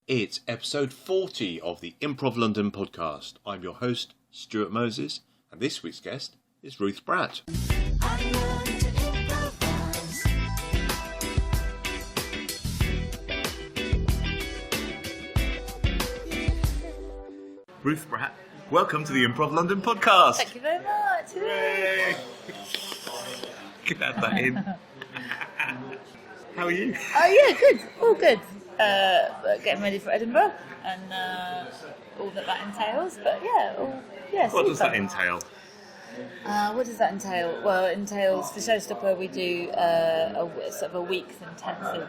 It's episode 40 of the Improv London podcast. I'm your host, Stuart Moses, and this week's guest is Ruth Bratt. Ruth Bratt, welcome to the Improv London podcast. Thank you very much. Yay! Could add that in. How are you? Oh yeah, good. All good. Getting ready for Edinburgh and all that entails. But yeah, What does that entail? What does that entail? Well, it entails for Showstopper we do a week's intensive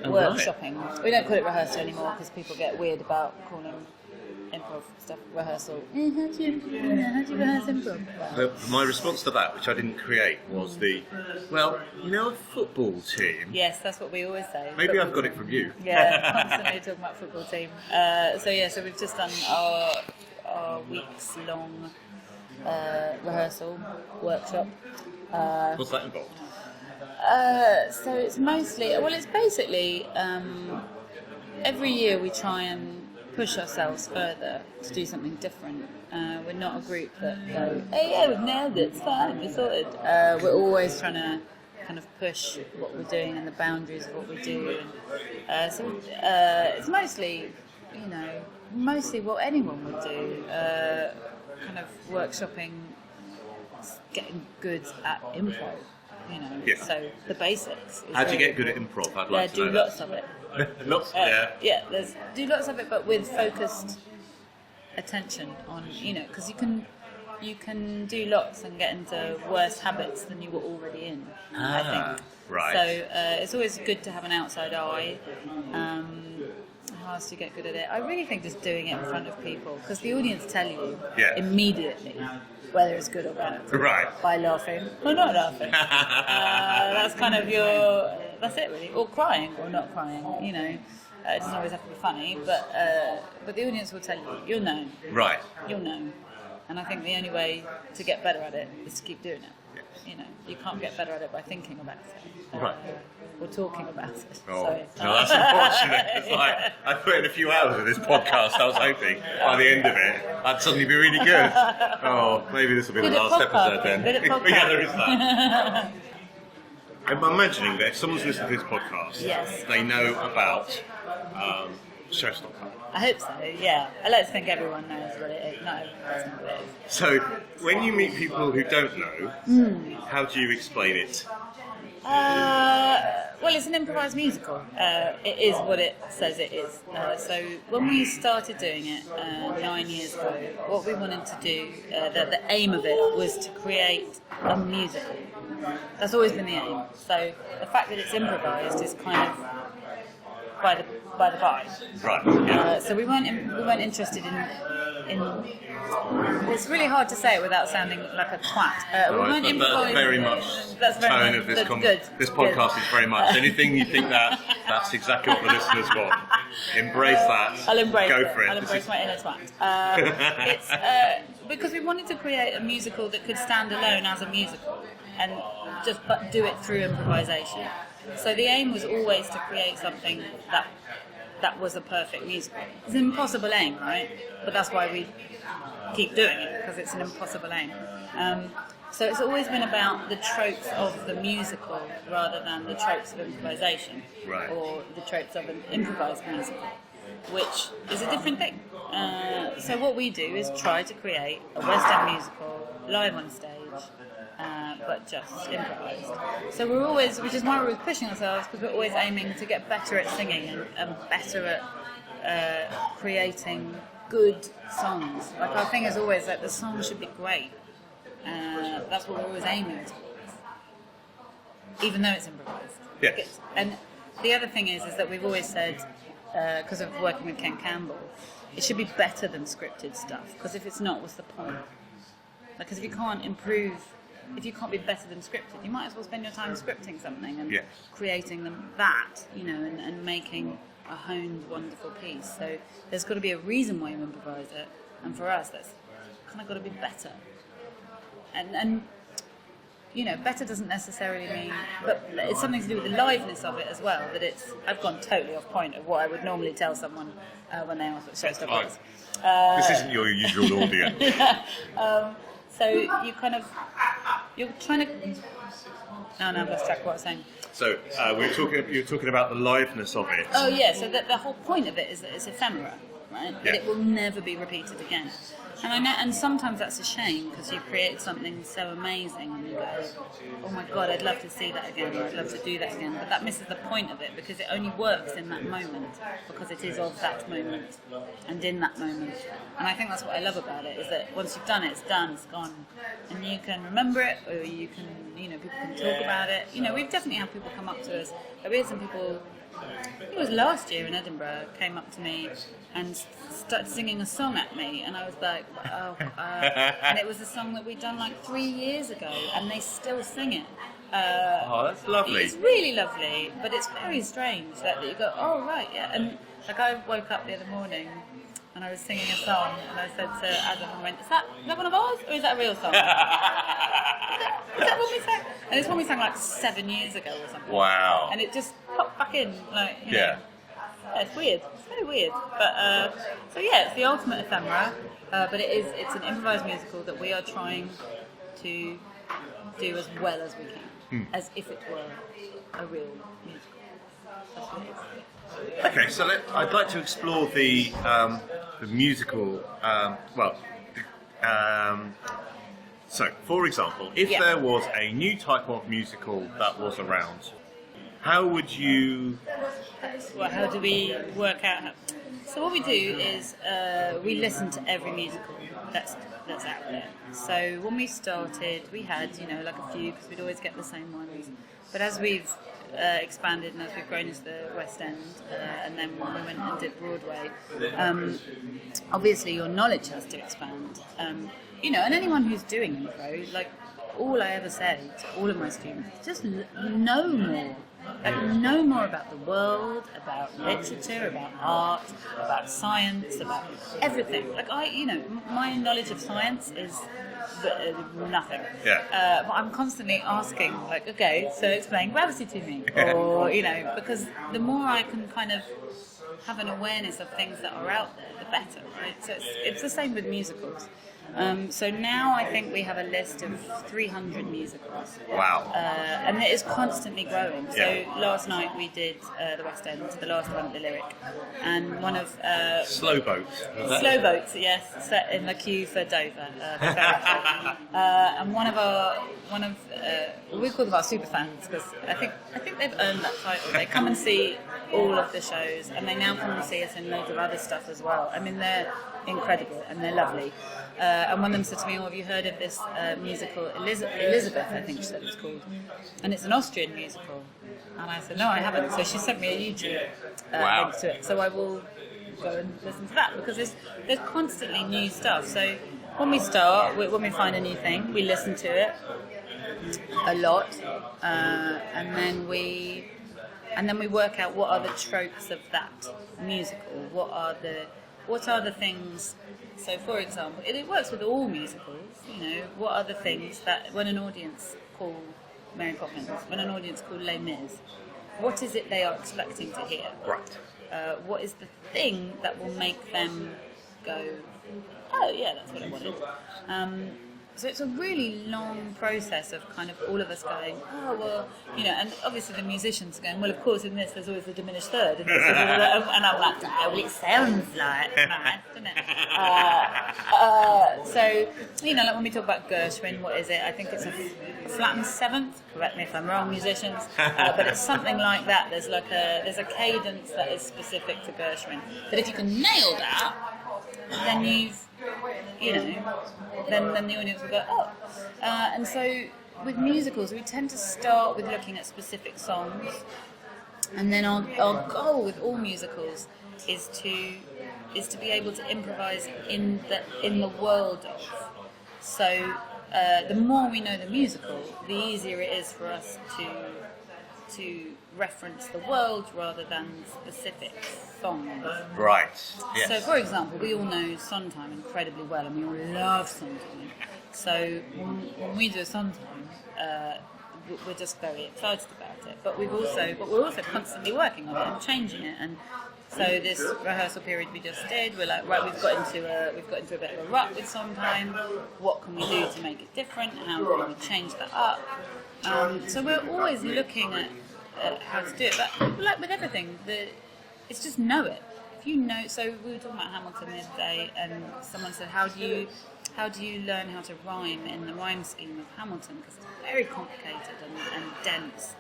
workshopping. Right. We don't call it rehearsal anymore because people get weird about calling improv stuff rehearsal. How do you rehearse improv? My response to that, which I didn't create, was a football team. Yes, that's what we always say. Maybe I've got it from you. Yeah, constantly talking about football team. So we've just done our week's long rehearsal workshop. What's that involved? So it's basically every year we try and push ourselves further to do something different. We're not a group that go, hey, yeah, we've nailed it, it's fine, we're sorted. We're always trying to kind of push what we're doing and the boundaries of what we do. So it's mostly what anyone would do, kind of workshopping, getting good at improv. So the basics. How do you get good at improv? I'd like to know do lots of it. Do lots of it, but with focused attention on, because you can do lots and get into worse habits than you were already in. I think. Right. So it's always good to have an outside eye. How else do you get good at it? I really think just doing it in front of people, because the audience tell you immediately whether it's good or bad. Right. By laughing or not laughing. That's kind of that's it really. Or crying or not crying, It doesn't always have to be funny, but the audience will tell you. You'll know. Right. You'll know. And I think the only way to get better at it is to keep doing it. Yes. You can't get better at it by thinking about it. Right. Or talking about it. Oh, no, that's unfortunate. It's like, I put in a few hours of this podcast. I was hoping by the end of it, I'd suddenly be really good. Oh, maybe this will be the last episode then. Yeah, there is that. I'm imagining that if someone's listening to this podcast, they know about Showstopper. I hope so, yeah. I like to think everyone knows what it is. Not everyone knows what it is. So, when you meet people who don't know, how do you explain it? Well, it's an improvised musical. It is what it says it is. So when we started doing it 9 years ago, what we wanted to do, the aim of it was to create a musical. That's always been the aim. So the fact that it's improvised is kind of by the by. Right. Yeah. So we weren't interested in. It's really hard to say it without sounding like a twat. We weren't that's very much the tone of this this podcast is very much anything you think that's exactly what the listeners want. Embrace that. I'll embrace Go it. for it. I'll embrace my inner twat. It's because we wanted to create a musical that could stand alone as a musical and just do it through improvisation. So the aim was always to create something that was a perfect musical. It's an impossible aim, right? But that's why we keep doing it, because it's an impossible aim. So it's always been about the tropes of the musical rather than the tropes of improvisation, right, or the tropes of an improvised musical, which is a different thing. So what we do is try to create a West End musical live on stage, but just improvised. So we're always, which is why we're always pushing ourselves, because we're always aiming to get better at singing and better at creating good songs. Like our thing is always that the song should be great. That's what we're always aiming towards, even though it's improvised. Yes. And the other thing is that we've always said, because of working with Ken Campbell, it should be better than scripted stuff. Because if it's not, what's the point? Because if you can't improve, if you can't be better than scripted, you might as well spend your time scripting something and creating and making a honed, wonderful piece. So there's got to be a reason why you improvise it, and for us, that's kind of got to be better. And better doesn't necessarily mean, but it's something to do with the liveness of it as well. That I've gone totally off point of what I would normally tell someone when they ask what Showstoppers is. This isn't your usual audience. So you're trying to. No, I've lost track of what I was saying. So you're talking about the liveness of it. Oh yeah, so the whole point of it is that it's ephemera, right? Yeah. That it will never be repeated again. And I know, and sometimes that's a shame because you create something so amazing and you go, oh my god, I'd love to see that again, I'd love to do that again. But that misses the point of it because it only works in that moment because it is of that moment and in that moment. And I think that's what I love about it is that once you've done it, it's done, it's gone, and you can remember it or you can, people can talk about it. We've definitely had people come up to us. We had some people. It was last year in Edinburgh, came up to me and started singing a song at me, and I was like, and it was a song that we'd done like 3 years ago, and they still sing it. That's lovely. It's really lovely, but it's very strange that you go, oh right, yeah. And like I woke up the other morning and I was singing a song, and I said to Adam, I went, is that one of ours, or is that a real song? Is that what we sang? And it's one we sang like 7 years ago or something. Wow. And it just popped back in, like, Yeah, it's weird. It's very weird. But, so yeah, it's the ultimate ephemera, but it's an improvised musical that we are trying to do as well as we can, as if it were a real musical. That's what it is. Okay, so I'd like to explore the musical. So, for example, if there was a new type of musical that was around, how would you? Well, how do we work out? So what we do is we listen to every musical that's out there. So when we started, we had like a few because we'd always get the same ones. But as we've expanded and as we've grown into the West End, and then when we went and did Broadway, obviously your knowledge has to expand. And anyone who's doing Impro, like all I ever say to all of my students, just know more. Like, know more about the world, about literature, about art, about science, about everything. Like my knowledge of science is nothing. Yeah. But I'm constantly asking, like, okay, so explain gravity to me, or because the more I can kind of have an awareness of things that are out there, the better, right? So it's the same with musicals. So now I think we have a list of 300 musicals. Wow. And it is constantly growing. So last night we did the West End, the last one, the Lyric, and one of Slow Boats. Slow Boats, yes, set in the queue for Dover. And one of we call them our super fans because I think they've earned that title. They come and see all of the shows, and they now come and see us in loads of other stuff as well. I mean, they're incredible and they're lovely. And one of them said to me, have you heard of this musical, Elizabeth, I think she said it's called. And it's an Austrian musical. And I said, no, I haven't. So she sent me a YouTube link to it. So I will go and listen to that because there's constantly new stuff. So when we start, when we find a new thing, we listen to it a lot. And then we work out what are the tropes of that musical. What are the things? So, for example, it works with all musicals. What are the things that when an audience call Mary Poppins, when an audience call Les Mis, what is it they are expecting to hear? Right. What is the thing that will make them go, oh yeah, that's what I wanted. So it's a really long process of kind of all of us going, oh, well, and obviously the musicians going, well, of course, in this there's always the diminished third. And I'm like, oh, well, it sounds like that, doesn't it? So, like when we talk about Gershwin, what is it? I think it's a flattened seventh, correct me if I'm wrong, musicians, but it's something like that. There's a cadence that is specific to Gershwin. But if you can nail that, then then the audience will go, oh. And so with musicals, we tend to start with looking at specific songs, and then our goal with all musicals is to be able to improvise in the world of. So the more we know the musical, the easier it is for us to reference the world rather than specific songs. Right. Yes. So, for example, we all know Sondheim incredibly well, and we all love Sondheim. So when we do a Sondheim, we're just very excited about it. But we're also constantly working on it and changing it. And so this rehearsal period we just did, we're like, right, we've got into a bit of a rut with Sondheim. What can we do to make it different? How can we change that up? So we're always looking at how to do it. But like with everything, it's just know it. If you know, so we were talking about Hamilton the other day, and someone said, how do you learn how to rhyme in the rhyme scheme of Hamilton? Because it's very complicated and dense.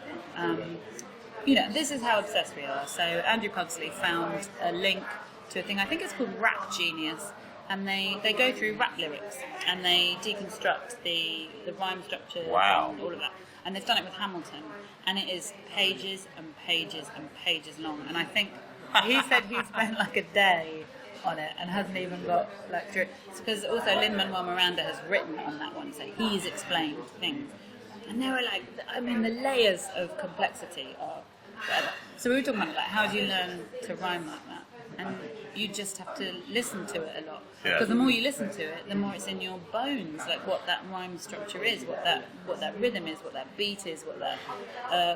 This is how obsessed we are. So Andrew Pugsley found a link to a thing, I think it's called Rap Genius, and they go through rap lyrics and they deconstruct the rhyme structure and all of that. And they've done it with Hamilton, and it is pages and pages and pages long. And I think he said he spent like a day on it and hasn't even got like through it. It's because also Lin-Manuel Miranda has written on that one, so he's explained things. And they were like, the layers of complexity are whatever. So we were talking about like, how do you learn to rhyme like that? And you just have to listen to it a lot. Because the more you listen to it, the more it's in your bones, like what that rhyme structure is, what that rhythm is, what that beat is, what that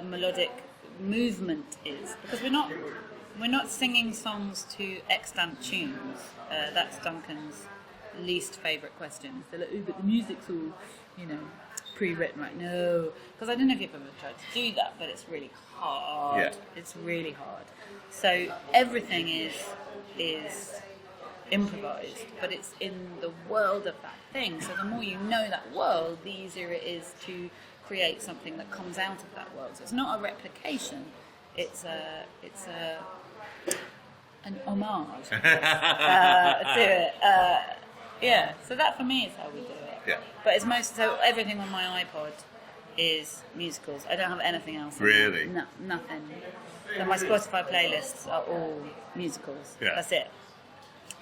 melodic movement is. Because we're not singing songs to extant tunes. That's Duncan's least favourite question. They're like, but the music's all, pre-written, right? No, because I don't know if you've ever tried to do that, but it's really hard. Yeah. It's really hard. So everything is improvised, but it's in the world of that thing. So the more you know that world, the easier it is to create something that comes out of that world. So it's not a replication. It's an homage to it. So that for me is how we do it. Yeah. But it's so everything on my iPod is musicals. I don't have anything else. Really? No, nothing. So my Spotify playlists are all musicals. Yeah. That's it.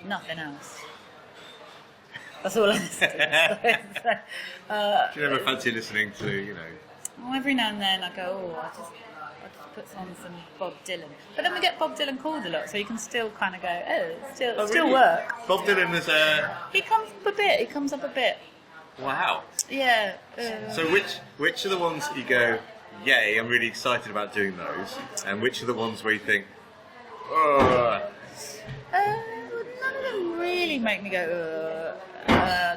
Nothing else. That's all I listen to. Do you ever fancy listening to, every now and then I go, I just puts on some Bob Dylan. But then we get Bob Dylan called a lot, so you can still kind of go, still really? Work. Bob Dylan is He comes up a bit. Wow. Yeah. So which are the ones that you go, yay, I'm really excited about doing those, and which are the ones where you think, oh... none of them really make me go,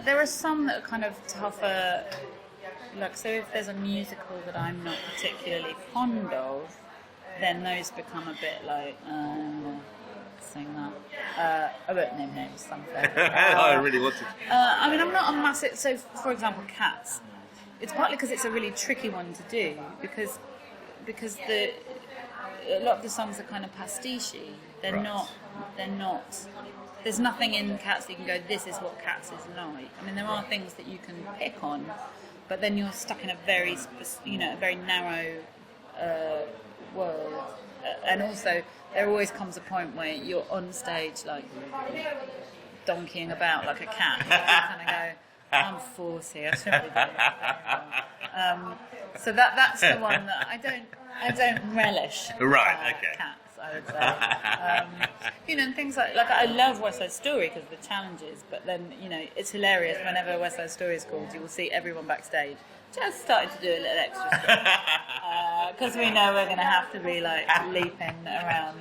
there are some that are kind of tougher. Like, so if there's a musical that I'm not particularly fond of, then those become a bit like, sing that. I won't name names, something. I really want to. I'm not a massive... So, for example, Cats. It's partly because it's a really tricky one to do, because a lot of the songs are kind of pastiche. They're not... There's nothing in Cats that you can go, this is what Cats is like. There are things that you can pick on, but then you're stuck in a very, a very narrow world. And also, there always comes a point where you're on stage, like, donkeying about like a cat. You kind of go, I'm 40, I shouldn't be doing this. So that's the one that I don't relish. Right, okay. Cats, I would say. And things like I love West Side Story because of the challenges, but then, it's hilarious whenever West Side Story is called, you will see everyone backstage just starting to do a little extra stuff. Because we know we're going to have to be, like, leaping around.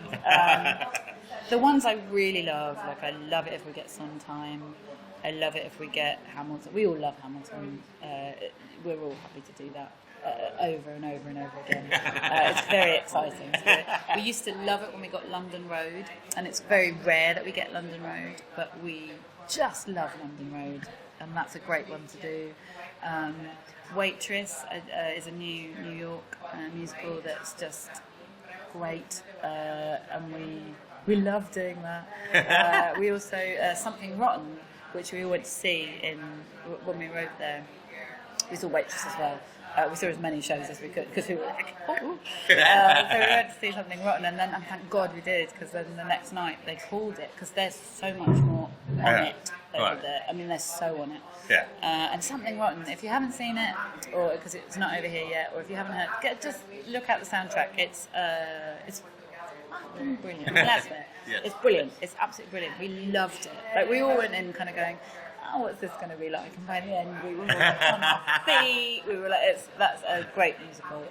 The ones I really love, like, I love it if we get Sondheim. I love it if we get Hamilton. We all love Hamilton. We're all happy to do that over and over and over again. It's very exciting. We used to love it when we got London Road, and it's very rare that we get London Road, but we just love London Road, and that's a great one to do. Waitress is a New York musical that's just great, and we love doing that. We also Something Rotten, which we all went to see when we were over there. We saw Waitress as well. We saw as many shows as we could because we were like, oh. So we went to see Something Rotten, and thank God we did, because then the next night they called it, because there's so much more on it over there. They're so on it. Yeah. And Something Rotten, if you haven't seen it, or because it's not over here yet, or if you haven't heard, just look at the soundtrack. It's brilliant. It's brilliant. It's absolutely brilliant. We loved it. Like, we all went in kind of going, oh, what's this going to be like? And by the end, we were all on our feet. We were like, that's a great musical.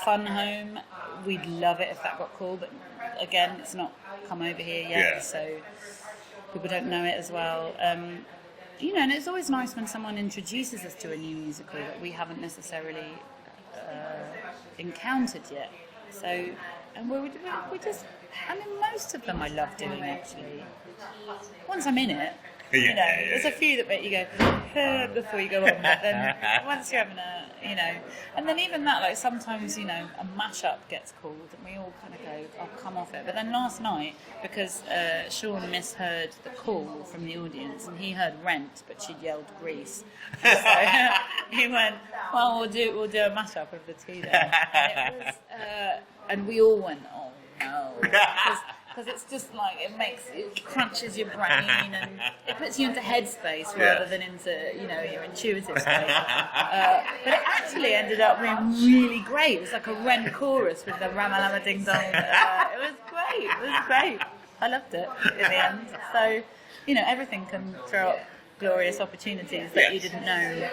Fun Home, we'd love it if that got called, but again, it's not come over here yet, so people don't know it as well. And it's always nice when someone introduces us to a new musical that we haven't necessarily encountered yet. So, and we just, most of them I love doing actually. Once I'm in it, there's a few that make you go before you go on, but then once you're having and then even that, like sometimes, a mashup gets called and we all kind of go, oh, come off it. But then last night, because Sean misheard the call from the audience and he heard Rent, but she'd yelled Grease. And so he went, well, we'll do a mashup of the two then. And it was, and we all went, oh no. Because it's just like, it crunches your brain and it puts you into headspace rather than into, your intuitive space. But it actually ended up being really great. It was like a Ren chorus with the Ramalama Ding Dong. It was great. I loved it in the end. So, everything can throw up glorious opportunities that you didn't know.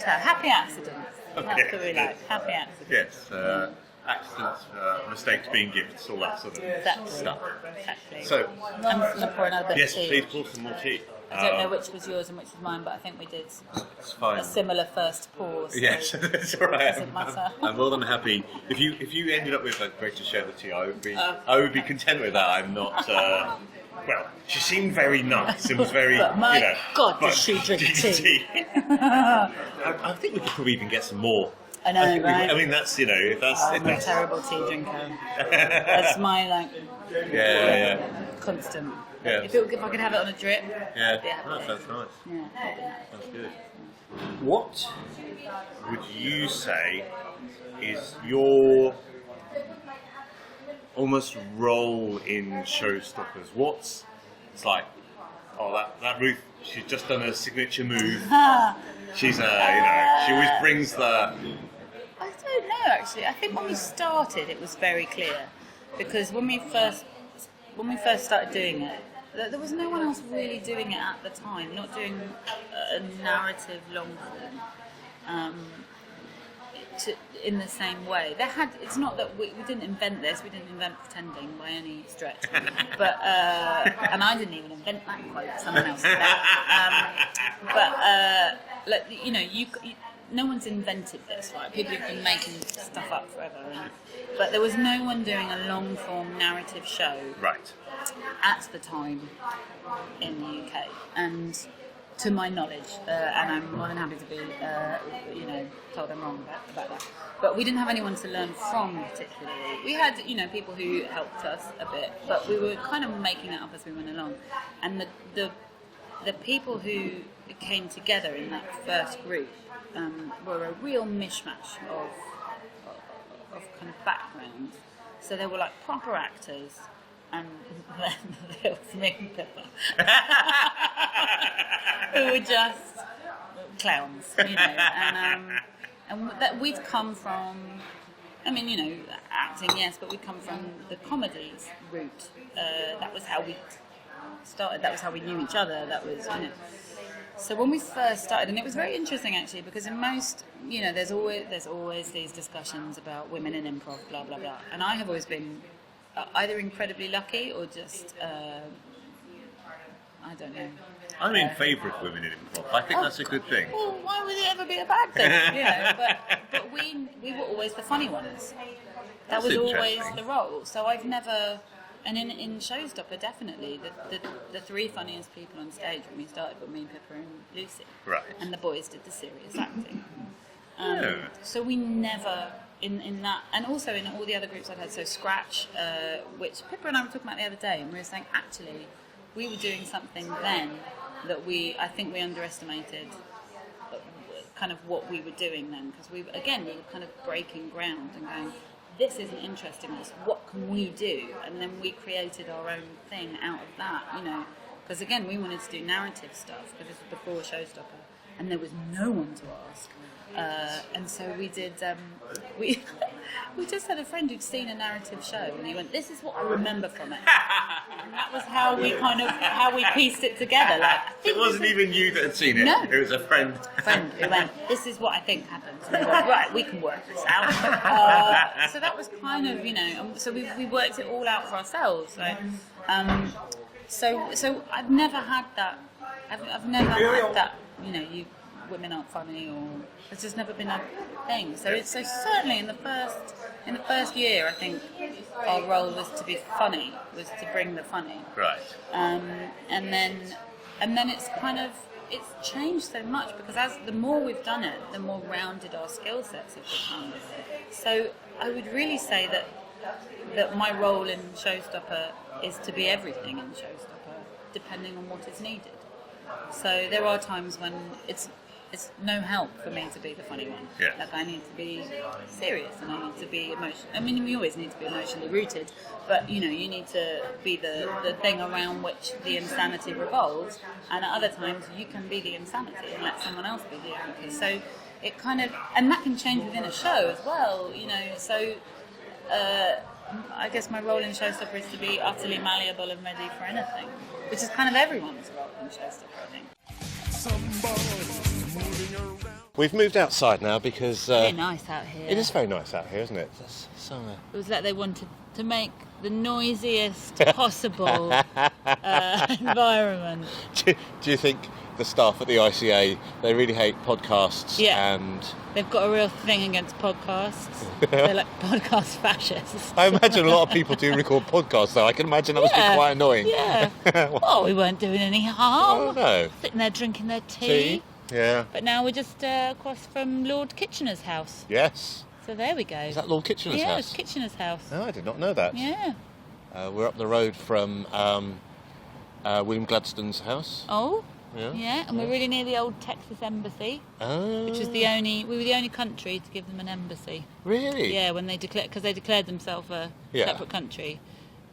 Happy accidents. That's what we like. Happy accidents. Yes. Accidents, mistakes being gifts, all that sort of stuff. Exactly. So, I'm going to pour another bit of tea. Yes, please pour some more tea. I don't know which was yours and which was mine, but I think we did a similar first pour. So yes, that's all right. Doesn't matter. I'm more than happy. If you ended up with a great to share the tea, I would be content with that. I'm not. Well, she seemed very nice and was very. But my God, does she drink tea? I think we could probably even get some more. I know, right? That's if that's. I'm a terrible tea drinker. That's my constant. Yeah. If I could have it on a drip. Yeah. That's nice. Yeah. That's good. What would you say is your almost role in Showstoppers? It's like, oh, that Ruth, she's just done a signature move. She's she always brings the. I don't know actually. I think when we started, it was very clear because when we first started doing it, there was no one else really doing it at the time. Not doing a narrative long form in the same way. It's not that we didn't invent this. We didn't invent pretending by any stretch. But and I didn't even invent that quote. Someone else did that. No one's invented this, right? People have been making stuff up forever. But there was no one doing a long-form narrative show at the time in the UK. And to my knowledge, and I'm more than happy to be, told I'm wrong about that. But we didn't have anyone to learn from particularly. We had, people who helped us a bit, but we were kind of making it up as we went along. And the people who came together in that first group were a real mishmash of kind of background. So they were like proper actors, and then there was me and Pippa, who were just clowns, and that we'd come from. Acting, yes, but we'd come from the comedies route. That was how we started. That was how we knew each other. That was, So when we first started, and it was very interesting actually, because in most, there's always these discussions about women in improv, blah blah blah, and I have always been either incredibly lucky or just I don't know. I'm in favour of women in improv. I think that's a good thing. Well, why would it ever be a bad thing? But we were always the funny ones. That was always the role. So I've never. And in Showstopper, definitely, the three funniest people on stage when we started were me, Pippa and Lucy. Right. And the boys did the serious acting. Yeah. So we never, in that, and also in all the other groups I've had, so Scratch, which Pippa and I were talking about the other day, and we were saying, actually, we were doing something then that I think we underestimated kind of what we were doing then, because we were kind of breaking ground and going, this isn't interesting us, what can we do? And then we created our own thing out of that, because again, we wanted to do narrative stuff, because this was before Showstopper, and there was no one to ask. And so we did. We just had a friend who'd seen a narrative show, and he went, "This is what I remember from it." And that was how we pieced it together. Like, it wasn't even you that had seen it. No, it was a friend. Who went, "This is what I think happens." And we went, "Right, we can work this out." So that was kind of, so we worked it all out for ourselves. So I've never had that. I've never had that. You women aren't funny, or it's just never been a thing. So certainly in the first year, I think our role was to be funny, was to bring the funny. Right. And then it's changed so much, because the more we've done it, the more rounded our skill sets have become. So I would really say that my role in Showstopper is to be everything in Showstopper, depending on what is needed. So there are times when it's no help for me to be the funny one. Yeah. Like, I need to be serious, and I need to be emotional. I mean, we always need to be emotionally rooted, but you need to be the thing around which the insanity revolves. And at other times, you can be the insanity and let someone else be the anchor. So it and that can change within a show as well. So I guess my role in Showstopper is to be utterly malleable and ready for anything, which is kind of everyone's role in Showstopper, I think. We've moved outside now because... very nice out here. It is very nice out here, isn't it? Summer. It was like they wanted to make the noisiest possible environment. Do you think the staff at the ICA, they really hate podcasts? Yeah. And they've got a real thing against podcasts. They're like podcast fascists. I imagine a lot of people do record podcasts, though. I can imagine that must be quite annoying. Yeah. Well, we weren't doing any harm. Oh, no. Sitting there drinking their tea. Yeah. But now we're just across from Lord Kitchener's house. Yes. So there we go. Is that Lord Kitchener's house? Yeah, it's Kitchener's house. Oh, I did not know that. Yeah. We're up the road from William Gladstone's house. Oh. Yeah, and we're really near the old Texas embassy, which was we were the only country to give them an embassy. Really? Yeah, when because they declared themselves a separate country.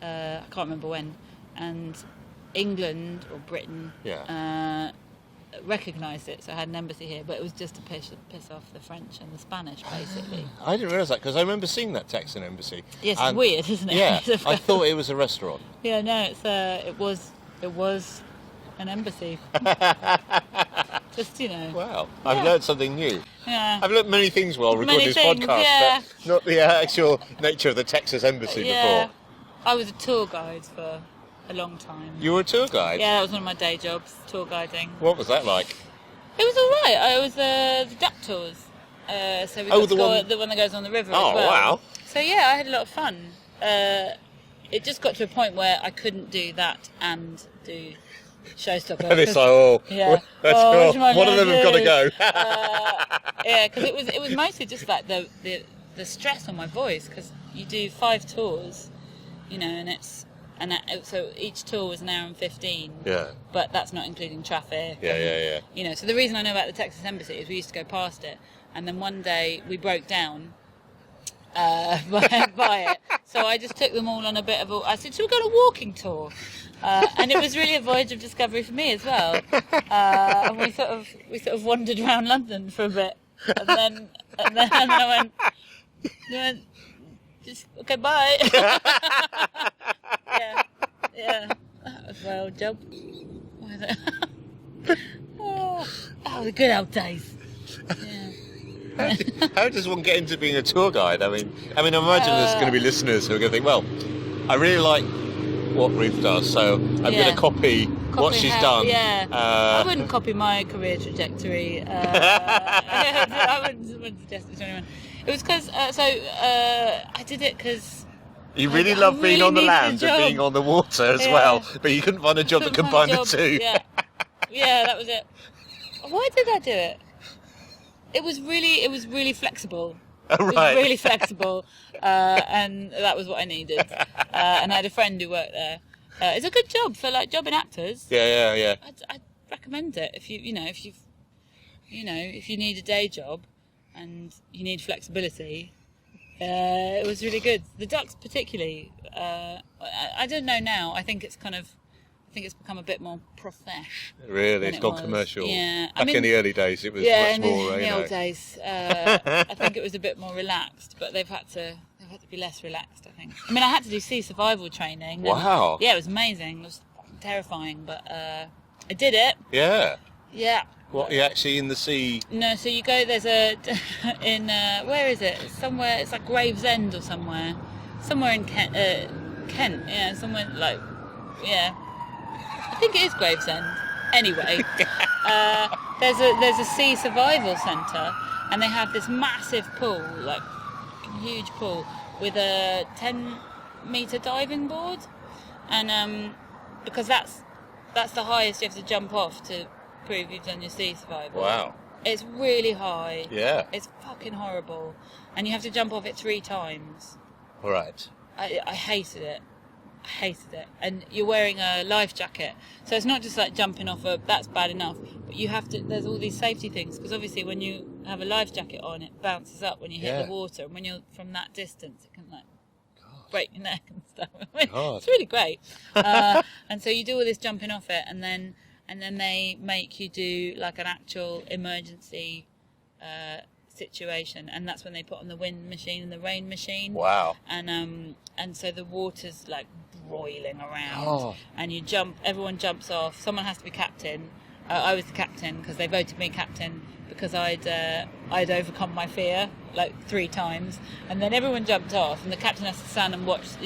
I can't remember when, and England or Britain recognised it, so I had an embassy here, but it was just to piss off the French and the Spanish, basically. I didn't realise that, because I remember seeing that Texan embassy. Yes, it's weird, isn't it? Yeah, I thought it was a restaurant. Yeah, no, it was an embassy. Just, Wow, I've learned something new. Yeah. I've learned many things while recording this podcast, but not the actual nature of the Texas embassy before. I was a tour guide for a long time. You were a tour guide? Yeah, that was one of my day jobs, tour guiding. What was that like? It was all right. I was the duck tours. So we the one that goes on the river as well. Oh, wow. So yeah, I had a lot of fun. It just got to a point where I couldn't do that and do Showstopper. And it's like, one of them have got to go. Yeah, because it was mostly just like the stress on my voice, because you do 5 tours, so each tour was an hour and 15. Yeah. But that's not including traffic. Yeah. So the reason I know about the Texas embassy is we used to go past it, and then one day we broke down by it. So I just took them all on a bit of I said, should we go on a walking tour? And it was really a voyage of discovery for me as well. And we sort of wandered around London for a bit, and then I went, just okay, bye. Yeah, that was my old job. The good old days. Yeah. How does one get into being a tour guide? I mean, I imagine there's going to be listeners who are going to think, well, I really like what Ruth does, so I'm going to copy what she's done. Yeah, I wouldn't copy my career trajectory. I wouldn't suggest it to anyone. It was because, I did it because... You really love being on the land and being on the water as well, but you couldn't find a job that combined the two. Yeah, that was it. Why did I do it? It was really flexible. Oh, right. It was really flexible, and that was what I needed. And I had a friend who worked there. It's a good job for jobbing actors. Yeah. I'd recommend it if you need a day job and you need flexibility. It was really good. The ducks particularly. I don't know now. I think it's kind of I think it's become a bit more profesh. Really, it's gone commercial. Yeah, Back in the early days, it was much more. In the old days, I think it was a bit more relaxed, but they've had to be less relaxed. I think. I mean, I had to do sea survival training. Wow. Yeah, it was amazing. It was terrifying, but I did it. Yeah. Yeah. What, you're actually in the sea? No, so you go. There's where is it? It's somewhere. It's like Gravesend or somewhere in Kent. Yeah, somewhere like, yeah. I think it is Gravesend. Anyway, there's a sea survival centre, and they have this massive pool, like huge pool, with a 10-metre diving board, and because that's the highest you have to jump off to prove you've done your sea survival. Wow. It's really high. Yeah. It's fucking horrible, and you have to jump off it 3 times. All right. I hated it. And you're wearing a life jacket, so it's not just like jumping off that's bad enough, but you have to, there's all these safety things, because obviously when you have a life jacket on, it bounces up when you hit the water, and when you're from that distance it can like break your neck and stuff. It's really great. And so you do all this jumping off it, and then they make you do like an actual emergency situation, and that's when they put on the wind machine and the rain machine. Wow. And so the water's like broiling around, and you jump. Everyone jumps off. Someone has to be captain. I was the captain because they voted me captain because I'd overcome my fear like 3 times, and then everyone jumped off, and the captain has to stand and watch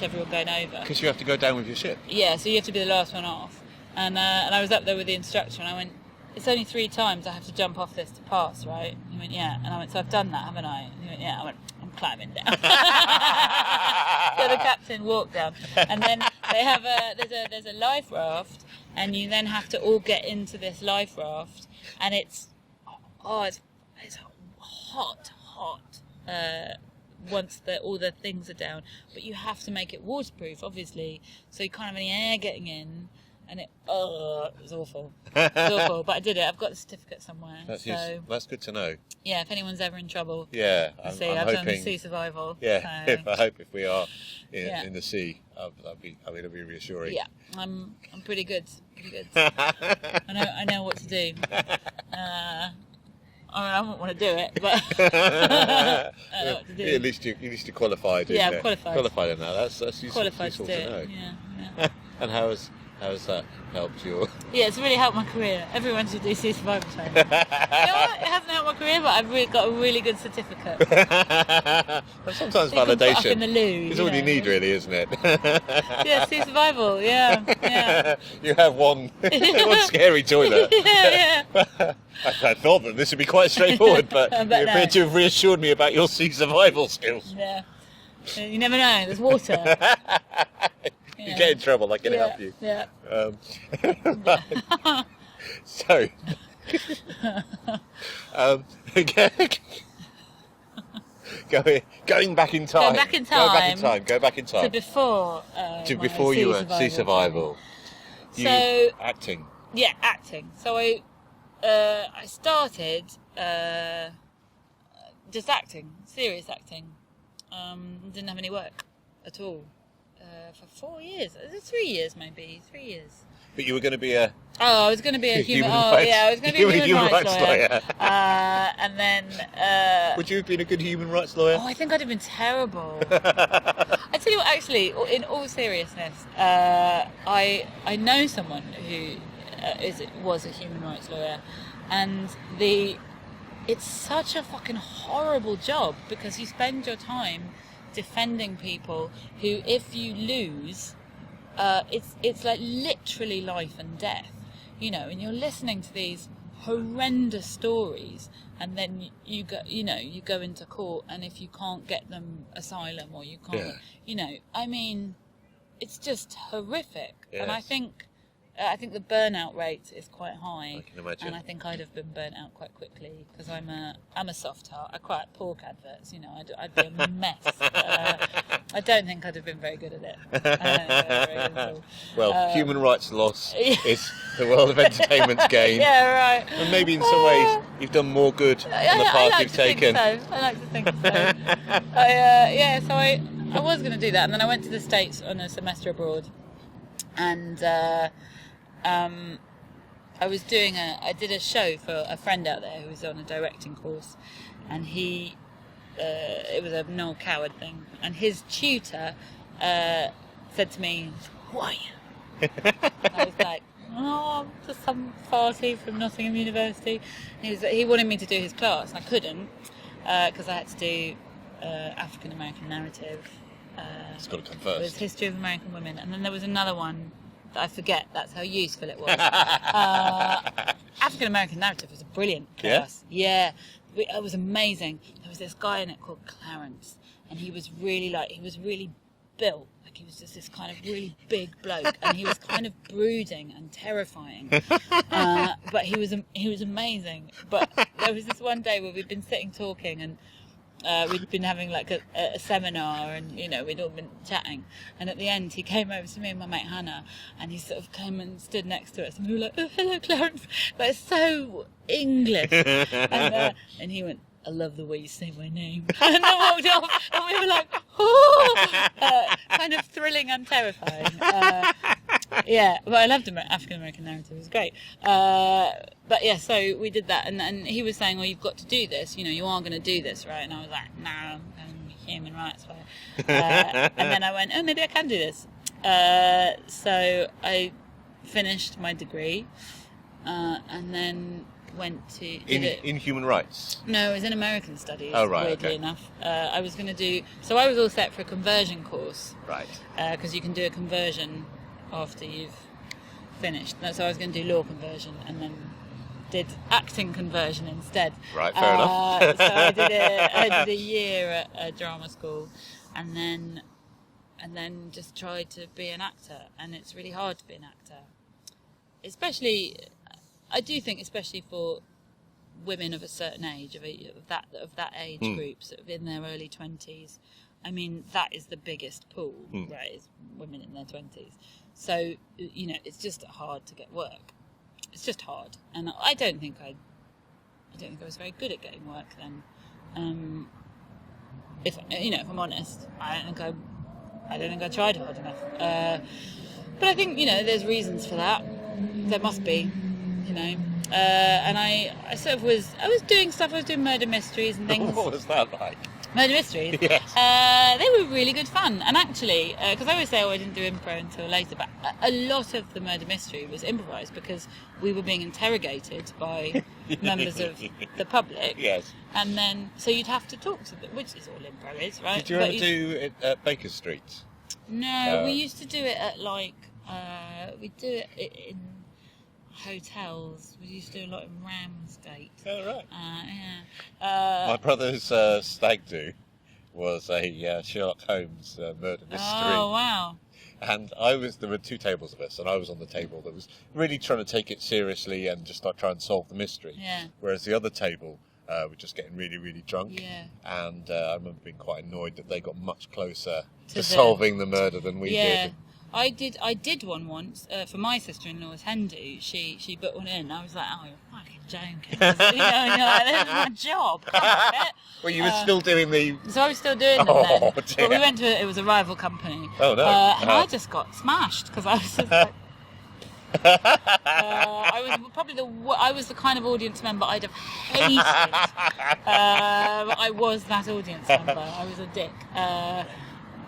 everyone going over. Because you have to go down with your ship. Yeah, so you have to be the last one off. And I was up there with the instructor, and I went, it's only 3 times I have to jump off this to pass, right? And he went, yeah. And I went, so I've done that, haven't I? And he went, yeah. I went, I'm climbing down. So the captain walked down. And then they have there's a life raft, and you then have to all get into this life raft, and it's hot. Once all the things are down, but you have to make it waterproof, obviously, so you can't have any air getting in. And it was awful. It was awful, but I did it. I've got the certificate somewhere. That's good to know. Yeah, if anyone's ever in trouble. Yeah, I've done the sea survival. Yeah, so. if we are in the sea, it'll be reassuring. Yeah, I'm pretty good. I know what to do. I wouldn't want to do it, but I know what to do. At least you qualified. Yeah, I'm qualified. Qualified in that. That's useful, qualified useful to do to know. it. Yeah. And how has that helped you? Yeah, it's really helped my career. Everyone should do sea survival training. You know what? It hasn't helped my career, but I've got a really good certificate. Sometimes you validation up in the loo, is all you need, really, isn't it? Yeah, sea survival. Yeah. You have one scary toilet. Yeah. I thought that this would be quite straightforward, but you appear to have reassured me about your sea survival skills. Yeah. You never know. There's water. You get in trouble, I can help you. Yeah. So, going back in time. Go back in time. To before you were sea survival. Acting. Yeah, acting. So I started just acting, serious acting. Didn't have any work at all. For 4 years, 3 years maybe, 3 years. But you were going to be I was going to be a human rights lawyer. And then... would you have been a good human rights lawyer? Oh, I think I'd have been terrible. I tell you what, actually, in all seriousness, I know someone who was a human rights lawyer, and it's such a fucking horrible job, because you spend your time defending people who, if you lose, it's like literally life and death, and you're listening to these horrendous stories, and then you go into court, and if you can't get them asylum, or you can't, I mean, it's just horrific. Yes. And I think the burnout rate is quite high. I can imagine. And I think I'd have been burnt out quite quickly, because I'm a soft heart. I quite like pork adverts, I'd be a mess. I don't think I'd have been very good at it. I don't think I'd have been very good at all. Well, human rights loss is the world of entertainment's gain. Yeah, right. And maybe in some ways you've done more good on the path you've taken. I like to think so. So I was going to do that, and then I went to the States on a semester abroad. And I did a show for a friend out there who was on a directing course, and it was a Noel Coward thing, and his tutor said to me, "Who are you?" And I was like, "Oh, I'm just some farty from Nottingham University." And he wanted me to do his class, and I couldn't because I had to do African American narrative. It's got to come first. It was History of American Women, and then there was another one that I forget. That's how useful it was. African American narrative was a brilliant class. Yeah. It was amazing. There was this guy in it called Clarence, and he was really built. Like, he was just this kind of really big bloke, and he was kind of brooding and terrifying. But he was amazing. But there was this one day where we'd been sitting talking, and we'd been having like a seminar, and we'd all been chatting, and at the end he came over to me and my mate Hannah, and he sort of came and stood next to us, and we were like, "Oh, hello, Clarence," but it's so English, and he went, "I love the way you say my name," and then walked off, and we were like, "Oh," kind of thrilling and terrifying. Yeah, but I loved African American narrative. It was great. But yeah, so we did that, and he was saying, "Well, you've got to do this. You are going to do this, right?" And I was like, "No, I'm human rights lawyer." And then I went, "Oh, maybe I can do this." So I finished my degree, and then went to in human rights. No, it was in American studies. Oh, right. Weirdly enough, I was going to do. So I was all set for a conversion course. Right. Because you can do a conversion after you've finished. So I was going to do law conversion, and then did acting conversion instead. Right, fair enough. So I did a year at a drama school, and then just tried to be an actor. And it's really hard to be an actor, especially. I do think, especially for women of a certain age, of that age group, sort of in their early 20s. I mean, that is the biggest pool, right? Is women in their 20s. So it's just hard to get work. It's just hard, and I don't think I was very good at getting work then. If I'm honest, I don't think I tried hard enough. But I think there's reasons for that. There must be. And I was doing stuff. I was doing murder mysteries and things. What was that like? Murder mysteries? Yes. They were really good fun. And actually, because I always say, I didn't do improv until later, but a lot of the murder mystery was improvised because we were being interrogated by members of the public. Yes. And then, so you'd have to talk to them, which is all improv is, right? Did you ever do it at Baker Street? No, we used to do it at we do it in hotels. We used to do a lot in Ramsgate. Oh, right. Yeah. My brother's stag do was a Sherlock Holmes murder mystery. Oh, wow. And there were two tables of us, and I was on the table that was really trying to take it seriously and just try and solve the mystery. Yeah. Whereas the other table were just getting really, really drunk. Yeah. And I remember being quite annoyed that they got much closer to solving the murder than we did. I did one once for my sister-in-law's hen do. She put one in. I was like, "Oh, you're fucking joking!" This is my job. Come on, it. Well, you were still doing the. So I was still doing them then. Dear. But we went to it was a rival company. Oh no! And I just got smashed because I was just like. I was the kind of audience member I'd have hated. I was that audience member. I was a dick.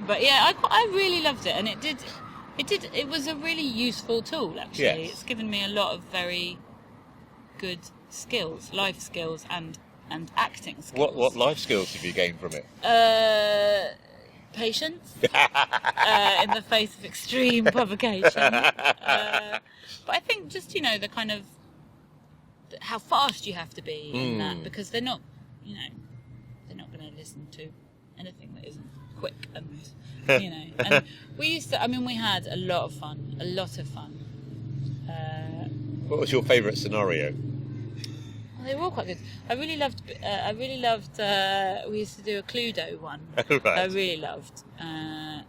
But yeah, I really loved it, and it was a really useful tool, actually. Yes. It's given me a lot of very good skills, life skills and acting skills. What life skills have you gained from it? Patience in the face of extreme provocation. But I think just, the kind of how fast you have to be in that, because they're not going to listen to anything that isn't quick and and we had a lot of fun. What was your favourite scenario? Well, they were all quite good. I really loved we used to do a Cluedo one. Right. I really loved, and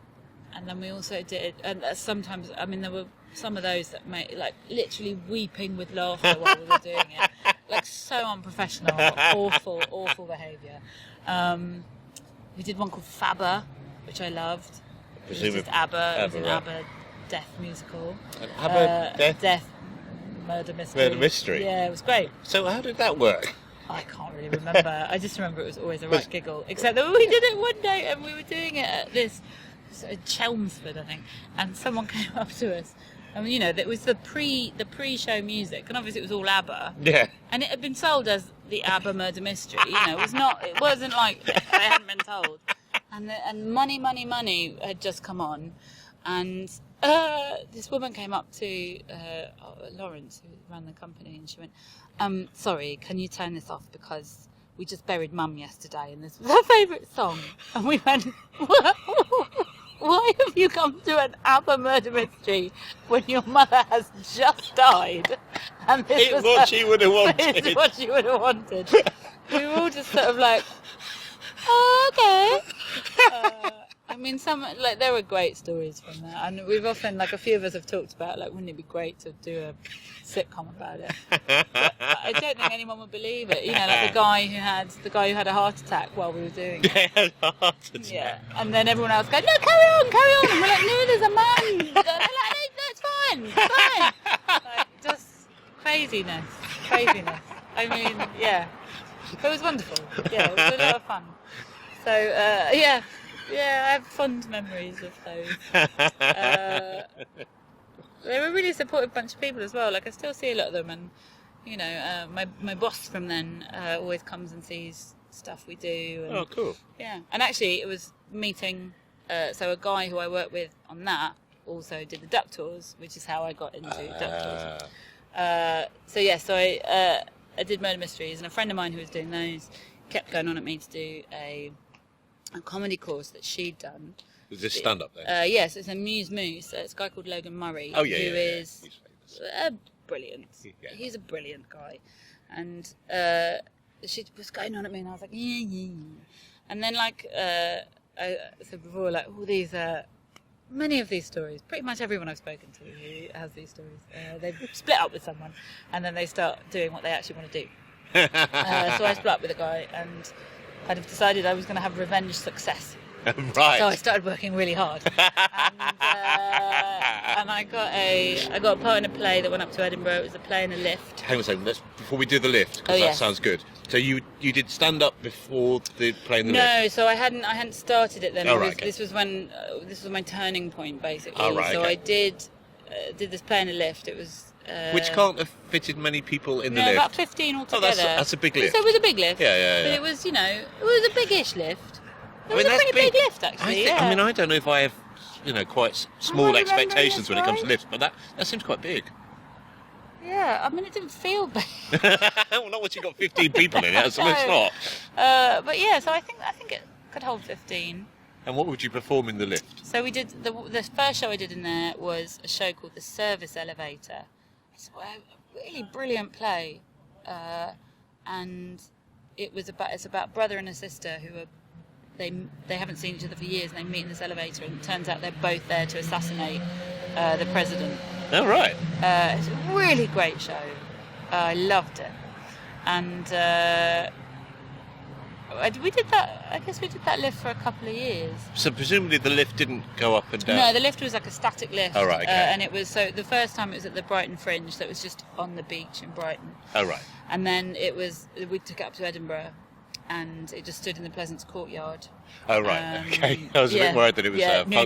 then we also did, and sometimes there were some of those that made literally weeping with laughter while we were doing it, so unprofessional, awful behaviour. We did one called Fabber, which I loved. It was just ABBA. It was an ABBA death musical. Death Murder Mystery. Murder Mystery. Yeah, it was great. So how did that work? I can't really remember. I just remember it was always a right giggle. Except that we did it one day and we were doing it at this Chelmsford, I think, and someone came up to us. And you know, it was the pre-show music, and obviously it was all ABBA. Yeah. And it had been sold as the ABBA Murder Mystery. You know, it wasn't like they hadn't been told. And Money had just come on, and this woman came up to Lawrence, who ran the company, and she went, "Sorry, can you turn this off because we just buried Mum yesterday, and this was her favourite song." And we went, "Why have you come to an ABBA Murder Mystery when your mother has just died?" And this was what she would have wanted. It's what she would have wanted. We were all just sort of like, "Oh, okay." I mean, there were great stories from that, and we've often, like, a few of us have talked about, like, wouldn't it be great to do a sitcom about it? But I don't think anyone would believe it. You know, like the guy who had a heart attack while we were doing it. Yeah, heart attack. Yeah, and then everyone else goes, "No, carry on," and we're like, "No, there's a man." And they're like, "No, it's fine. Like, just craziness. I mean, yeah, it was wonderful. Yeah, it was a lot of fun. So, yeah, I have fond memories of those. They were a really supportive bunch of people as well. Like, I still see a lot of them, and you know, my boss from then always comes and sees stuff we do. And, oh, cool. Yeah, and actually, it was meeting. So a guy who I worked with on that also did the Duck Tours, which is how I got into Duck Tours. So I did Murder Mysteries, and a friend of mine who was doing those kept going on at me to do a comedy course that she'd done. Was this stand-up then? Yes, it's AmusedMooseComedy. It's a guy called Logan Murray, who is He's famous. Brilliant. Yeah. He's a brilliant guy. And she was going on at me, and I was like, yeah. And then, like, I said before, like, all these, many of these stories, pretty much everyone I've spoken to who has these stories, they've split up with someone, and then they start doing what they actually want to do. So I split up with a guy, and I'd have decided I was going to have revenge success. Right. So I started working really hard, and I got a part in a play that went up to Edinburgh. It was a play in a lift. Hang on a second. Before we do the lift, because that sounds good. So you did stand up before the play in the lift? No, so I hadn't started it then. Oh, right, okay. This was my turning point, basically. Oh, right, so okay. I did this play in a lift. It was which can't have fitted many people in the lift. About 15 altogether. Oh, that's a big lift. So it was a big lift. Yeah. But it was, it was a big-ish lift. It was a pretty big lift, actually. I mean, I don't know if I have, quite small expectations when it comes to lifts, but that seems quite big. Yeah, I mean, it didn't feel big. Well, not once you've got 15 people in it, so it's not. But yeah, so I think it could hold 15. And what would you perform in the lift? So we did, the first show I did in there was a show called The Service Elevator. It's a really brilliant play. And it's about brother and a sister who are, they haven't seen each other for years, and they meet in this elevator, and it turns out they're both there to assassinate the president. Oh, right. It's a really great show. I loved it. And we did that. I guess we did that lift for a couple of years. So presumably the lift didn't go up and down? No, the lift was like a static lift. Oh, right, okay. And it was, so the first time it was at the Brighton Fringe, so it was just on the beach in Brighton. Oh, right. And then we took it up to Edinburgh, and it just stood in the Pleasance courtyard. Oh, right, okay. I was a bit worried that it was no.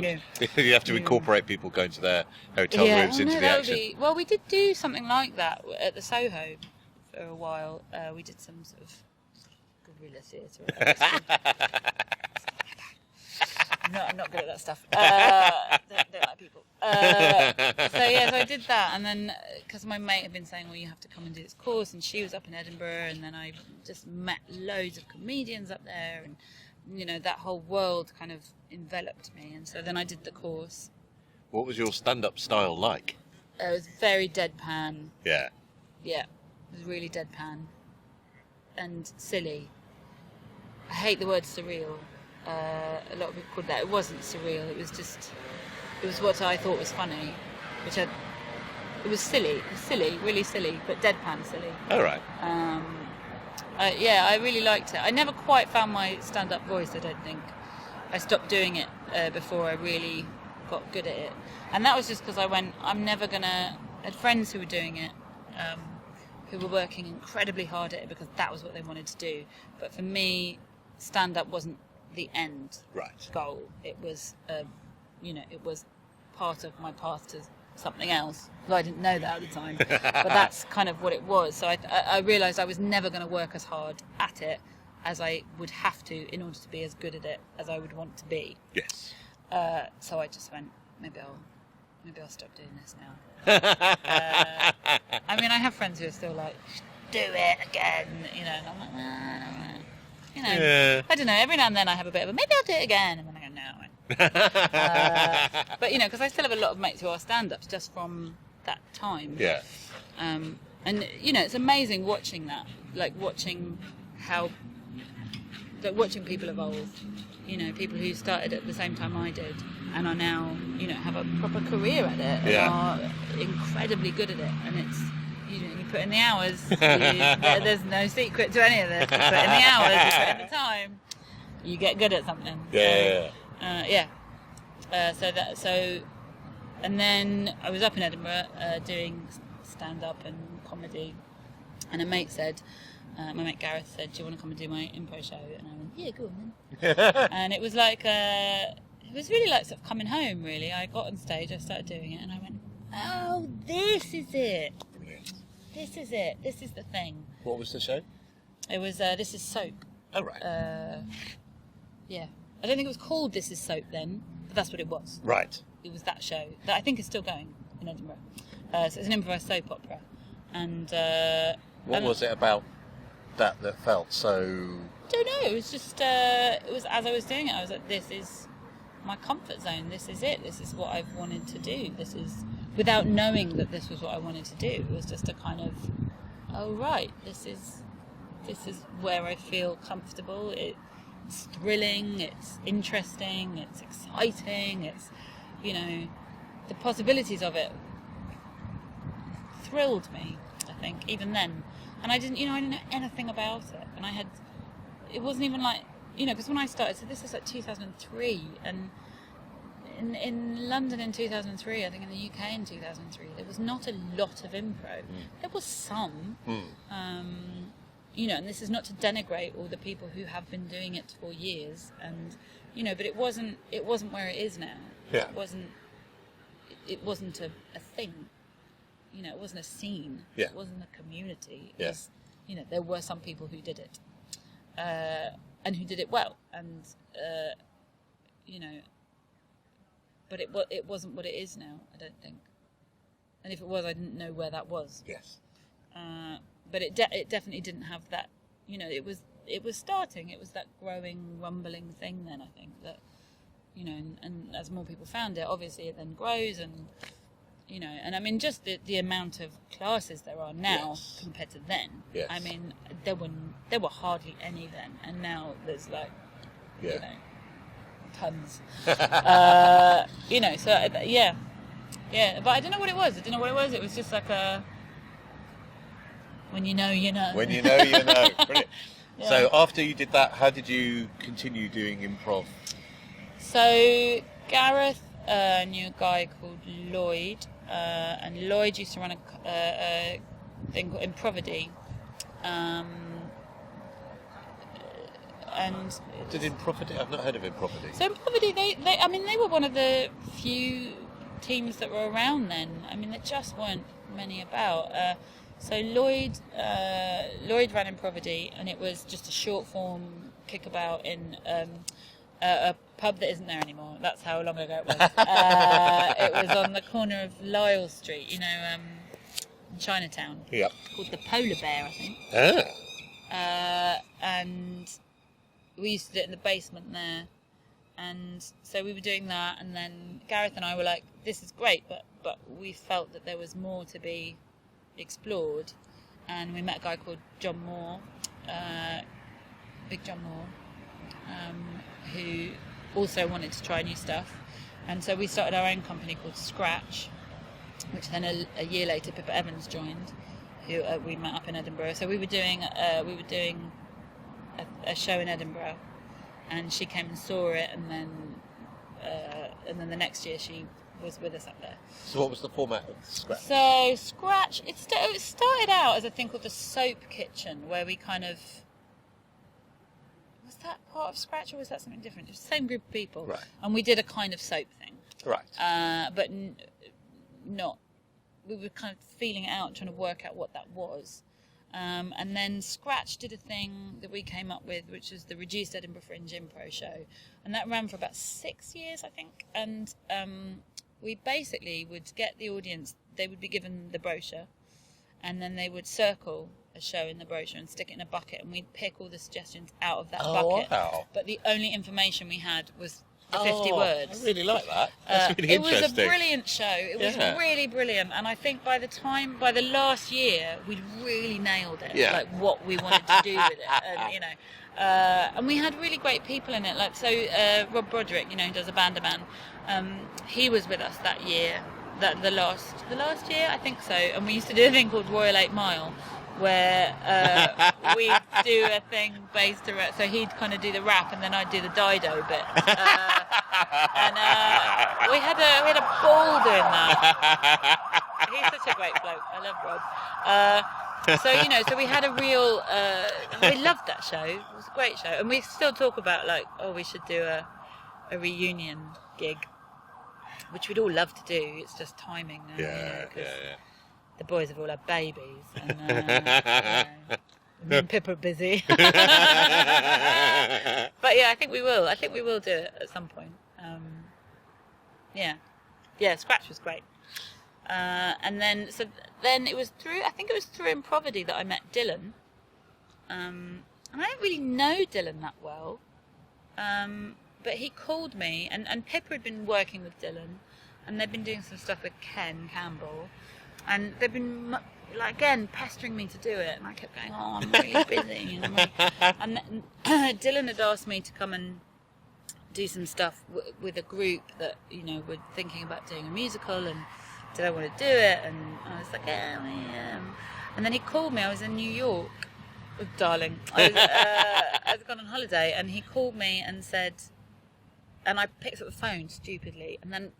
You have to incorporate people going to their hotel rooms into the action. Well, we did do something like that at the Soho for a while. We did some sort of guerrilla theatre. I'm not good at that stuff. Don't like people. So I did that, and then because my mate had been saying, well, you have to come and do this course, and she was up in Edinburgh, and then I just met loads of comedians up there, and that whole world kind of enveloped me, and so then I did the course. What was your stand-up style like? It was very deadpan. Yeah. Yeah, it was really deadpan and silly. I hate the word surreal. A lot of people called that. It wasn't surreal. It was what I thought was funny, it was silly. It was silly, really silly, but deadpan silly. All right. I really liked it. I never quite found my stand-up voice, I don't think. I stopped doing it before I really got good at it. And that was just because I went, I'm never going to... I had friends who were doing it, who were working incredibly hard at it because that was what they wanted to do. But for me, stand-up wasn't the end goal. It was, it was part of my path to something else. Well, I didn't know that at the time, but that's kind of what it was. So I realised I was never going to work as hard at it as I would have to in order to be as good at it as I would want to be. Yes. So I just went, maybe I'll stop doing this now. I mean, I have friends who are still like, do it again, and I'm like, I don't know. Every now and then I have a bit of a, maybe I'll do it again, and then I go, no. But because I still have a lot of mates who are stand-ups just from that time. Yeah. And it's amazing watching that, like watching people evolve. People who started at the same time I did and are now, have a proper career at it and are incredibly good at it. And it's, you put in the hours. There's no secret to any of this. You put in the hours, you put in the time, you get good at something. And then I was up in Edinburgh doing stand-up and comedy, and a mate said, my mate Gareth said, do you want to come and do my Impro show? And I went, yeah, go on then. And it was like, it was really like sort of coming home, really. I got on stage, I started doing it, and I went, oh, this is it. Brilliant. This is it. This is the thing. What was the show? It was, This Is Soap. Oh, right. Yeah. I don't think it was called This Is Soap then, but that's what it was. Right. It was that show that I think is still going in Edinburgh. So it's an improvised soap opera. And what was it about that felt so... I don't know. It was just, it was as I was doing it, I was like, this is my comfort zone. This is it. This is what I've wanted to do. This is, without knowing that this was what I wanted to do. It was just a kind of, oh, right, this is where I feel comfortable. It's thrilling, it's interesting, it's exciting, it's, the possibilities of it thrilled me, I think, even then. And I didn't know anything about it. And it wasn't even like, because when I started, so this was like 2003, and in London in 2003, I think in the UK in 2003, there was not a lot of improv. There was some, and this is not to denigrate all the people who have been doing it for years, and but it wasn't where it is now. Yeah. It wasn't a thing. It wasn't a scene. Yeah. It wasn't a community. It Yeah. was, there were some people who did it, and who did it well, and but it wasn't what it is now, I don't think. And if it was, I didn't know where that was. Yes. But it definitely didn't have that. It was starting. It was that growing, rumbling thing. Then I think that, and as more people found it, obviously it then grows, and and I mean just the amount of classes there are now compared to then. Yes. I mean there were hardly any then, and now there's like, tons. So yeah. But I don't know what it was. It was just like a. When you know, you know. When you know, you know. Brilliant. Yeah. So after you did that, how did you continue doing improv? So Gareth knew a guy called Lloyd, and Lloyd used to run a thing called Improvidee. And Did Improvidee? I've not heard of Improvidee. so Improvidee, they were one of the few teams that were around then. I mean, there just weren't many about. So Lloyd ran Improvidee, and it was just a short form kickabout in a pub that isn't there anymore. That's how long ago it was. It was on the corner of Lisle Street, in Chinatown. Yep. Called the Polar Bear, I think. And we used to do it in the basement there. And so we were doing that, and then Gareth and I were like, this is great, but we felt that there was more to be explored, and we met a guy called John Moore, Big John Moore, who also wanted to try new stuff, and so we started our own company called Scratch, which then a year later Pippa Evans joined, who we met up in Edinburgh. So we were doing a show in Edinburgh, and she came and saw it, and then and then the next year she was with us up there. So what was the format of Scratch? So Scratch, it started out as a thing called the Soap Kitchen, where we kind of... Was that part of Scratch, or was that something different? It was the same group of people. Right. And we did a kind of soap thing. Right. But not... We were kind of feeling it out, trying to work out what that was. And then Scratch did a thing that we came up with, which was the Reduced Edinburgh Fringe Impro show. And that ran for about 6 years, I think. And we basically would get the audience, they would be given the brochure, and then they would circle a show in the brochure and stick it in a bucket, and we'd pick all the suggestions out of that bucket. Wow. But the only information we had was the 50 words. I really like that. That's really interesting. It was a brilliant show. It was really brilliant, and I think by the last year, we'd really nailed it. Yeah. Like what we wanted to do with it, and you know, and we had really great people in it. Like Rob Broderick, you know, who does Abandoman. He was with us that year. The last year, I think so. And we used to do a thing called Royal 8 Mile, where we'd do a thing based around, so he'd kind of do the rap and then I'd do the Dido bit. And we had a ball doing that. He's such a great bloke. I love Rob. So, you know, so we had a real, we loved that show. It was a great show. And we still talk about, like, we should do a reunion gig, which we'd all love to do. It's just timing now. Yeah. The boys have all had babies, and me and Pippa are busy. But yeah, I think we will. I think we will do it at some point. Scratch was great. And then it was through Improvidee that I met Dylan. And I don't really know Dylan that well. But he called me, and Pippa had been working with Dylan, and they'd been doing some stuff with Ken Campbell. And they've been, like, again, pestering me to do it. And I kept going, I'm really busy. And Dylan had asked me to come and do some stuff with a group that, you know, were thinking about doing a musical. And did I want to do it? And I was like, yeah, I am. And then he called me. I was in New York. Oh, darling. I'd gone on holiday. And he called me and said... And I picked up the phone stupidly. And then...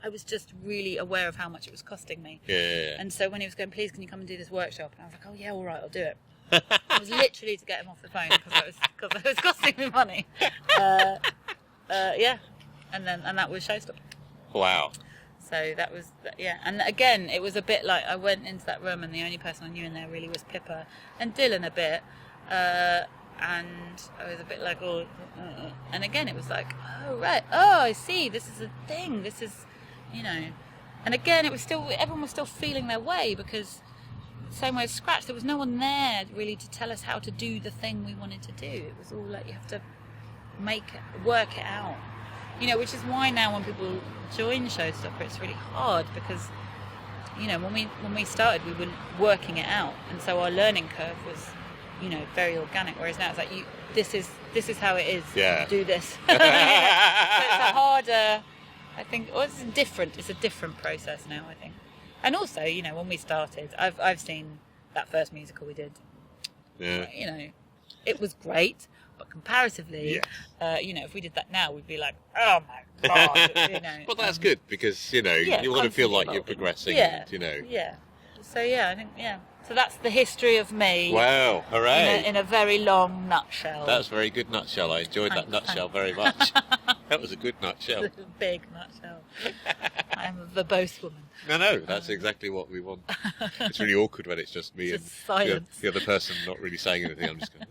I was just really aware of how much it was costing me. Yeah. And so when he was going, please, can you come and do this workshop? And I was like, oh, yeah, all right, I'll do it. It was literally to get him off the phone because it was costing me money. Yeah. And that was Showstopper. Wow. So that was, yeah. And again, it was a bit like I went into that room and the only person I knew in there really was Pippa and Dylan a bit. And I was a bit like, and again, it was like, oh, right. Oh, I see. This is a thing. This is... You know, and again, everyone was still feeling their way because, same way as Scratch, there was no one there really to tell us how to do the thing we wanted to do. It was all like you have to work it out. You know, which is why now when people join Showstopper, it's really hard because, you know, when we started, we were working it out, and so our learning curve was, you know, very organic. Whereas now it's like this is how it is. Yeah. Do this. So it's a harder. I think it's different. It's a different process now, I think. And also, you know, when we started, I've seen that first musical we did. Yeah. You know, it was great, but comparatively, you know, if we did that now, we'd be like, oh my god, you know. Well, that's good because you know you want to feel like you're progressing. Yeah. You know. Yeah. So yeah, I think So that's the history of me. Wow! Hooray! In a very long nutshell. That's a very good nutshell. I enjoyed that nutshell very much. That was a good nutshell. It's a big nutshell. I'm a verbose woman. No, that's exactly what we want. It's really awkward when it's just me Just and silence. the other person not really saying anything. I'm just going.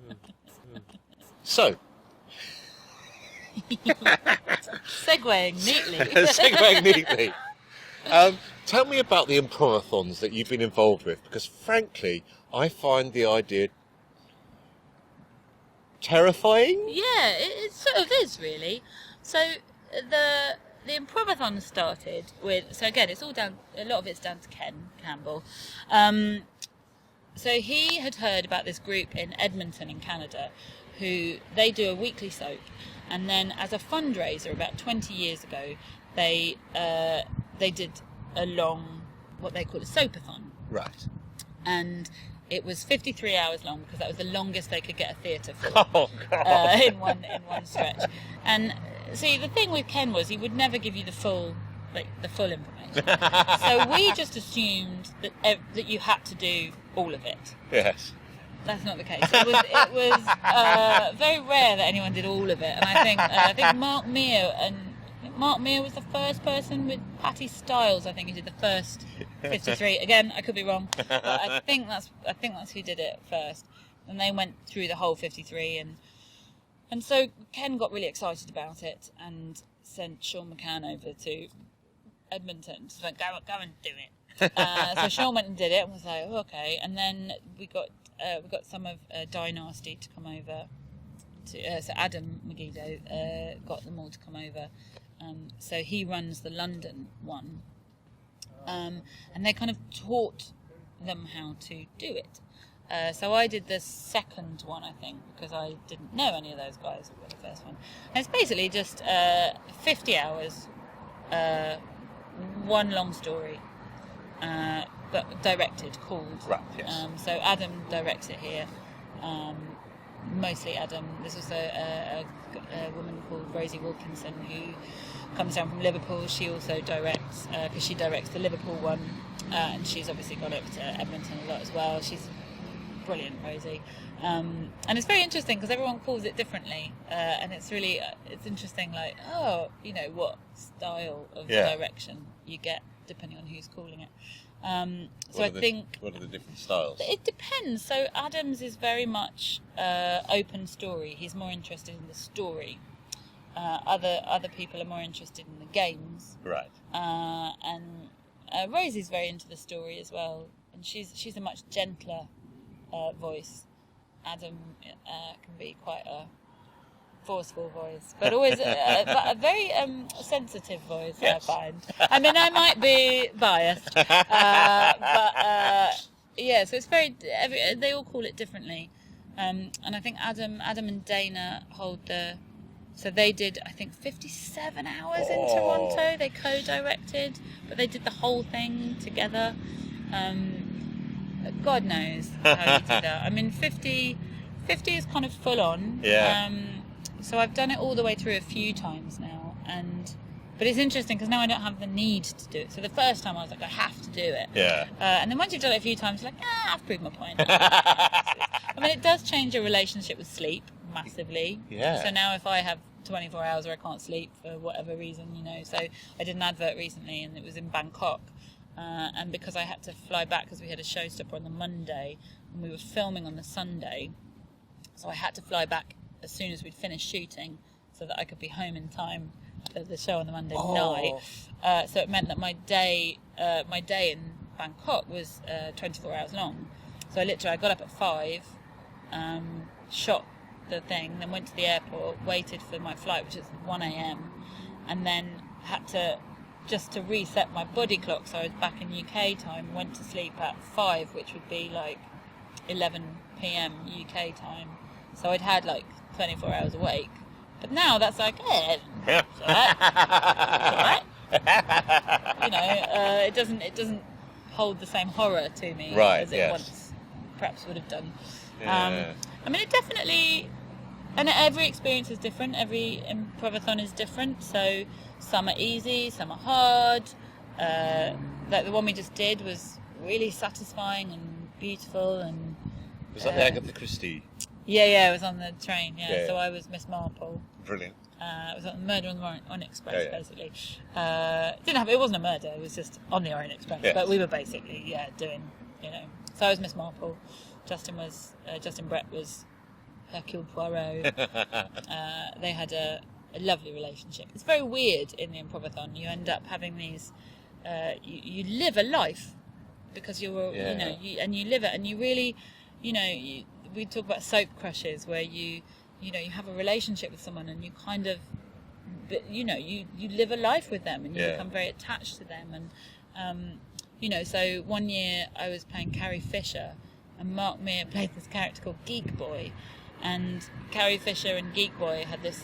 So. Segueing neatly. Segueing neatly. Tell me about the improvathons that you've been involved with, because frankly, I find the idea terrifying. Yeah, it sort of is really. So the improvathon started with. So again, it's all down. A lot of it's down to Ken Campbell. So he had heard about this group in Edmonton in Canada, who they do a weekly soap, and then as a fundraiser about 20 years ago, they did a long, what they call a soapathon. Right. And it was 53 hours long because that was the longest they could get a theatre for. Oh God! In one stretch. And see, the thing with Ken was he would never give you the full information. So we just assumed that you had to do all of it. Yes. That's not the case. It was very rare that anyone did all of it, and I think Mark Meer was the first person with Patty Styles. I think he did the first 53. Again, I could be wrong, but I think that's who did it first. And they went through the whole 53, and so Ken got really excited about it and sent Sean McCann over to Edmonton. So went, go and do it. So Sean went and did it and was like, oh, okay. And then we got some of Dynasty to come over. So Adam Megiddo got them all to come over. So he runs the London one. And they kind of taught them how to do it. So I did the second one, I think, because I didn't know any of those guys who did the first one. And it's basically just 50 hours, one long story, but directed, called. Right, yes. So Adam directs it here, mostly Adam. There's also a woman called Rosie Wilkinson who comes down from Liverpool. She also directs, because she directs the Liverpool one, and she's obviously gone up to Edmonton a lot as well. She's brilliant, Rosie. And it's very interesting because everyone calls it differently, and it's really it's interesting, like, what style of direction you get depending on who's calling it. So I think what are the different styles? It depends. So Adams is very much open story. He's more interested in the story. Other people are more interested in the games. Right. And Rosie's very into the story as well, and she's a much gentler voice. Adam can be quite a forceful voice, but always a very sensitive voice. Yes. I find. I mean, I might be biased, but so it's very. They all call it differently, and I think Adam and Dana hold the. So they did, I think, 57 hours in Toronto. They co-directed, but they did the whole thing together. God knows how you do that. I mean, 50 is kind of full on. Yeah. So I've done it all the way through a few times now, but it's interesting because now I don't have the need to do it. So the first time I was like, I have to do it. Yeah. And then once you've done it a few times, you're like, I've proved my point. I mean, it does change your relationship with sleep massively. Yeah. So now if I have 24 hours where I can't sleep for whatever reason, so I did an advert recently and it was in Bangkok. And because I had to fly back because we had a Showstopper on the Monday and we were filming on the Sunday, so I had to fly back as soon as we'd finished shooting so that I could be home in time for the show on the Monday night. So it meant that my day in Bangkok was 24 hours long. So I got up at 5, shot the thing, then went to the airport, waited for my flight, which is 1 a.m, and then had to just to reset my body clock, so I was back in UK time, went to sleep at 5, which would be like 11 p.m. UK time. So I'd had like 24 hours awake. But now that's like, it's alright. It doesn't hold the same horror to me as it once perhaps would have done. Yeah. I mean, it definitely, and every experience is different. Every improvathon is different. So some are easy, some are hard. Like the one we just did was really satisfying and beautiful. And was that the Agatha Christie? Yeah, it was on the train. Yeah. So I was Miss Marple. Brilliant. It was on the Murder on the Orient Express, basically. It wasn't a murder. It was just on the Orient Express. Yes. But we were basically, doing, So I was Miss Marple. Justin Brett was Hercule Poirot. They had a lovely relationship. It's very weird in the improvathon. You end up having these. You live a life because you live it, and you really, we talk about soap crushes where you have a relationship with someone and you kind of, you live a life with them and you become very attached to them, and so one year I was playing Carrie Fisher. And Mark Meer played this character called Geek Boy, and Carrie Fisher and Geek Boy had this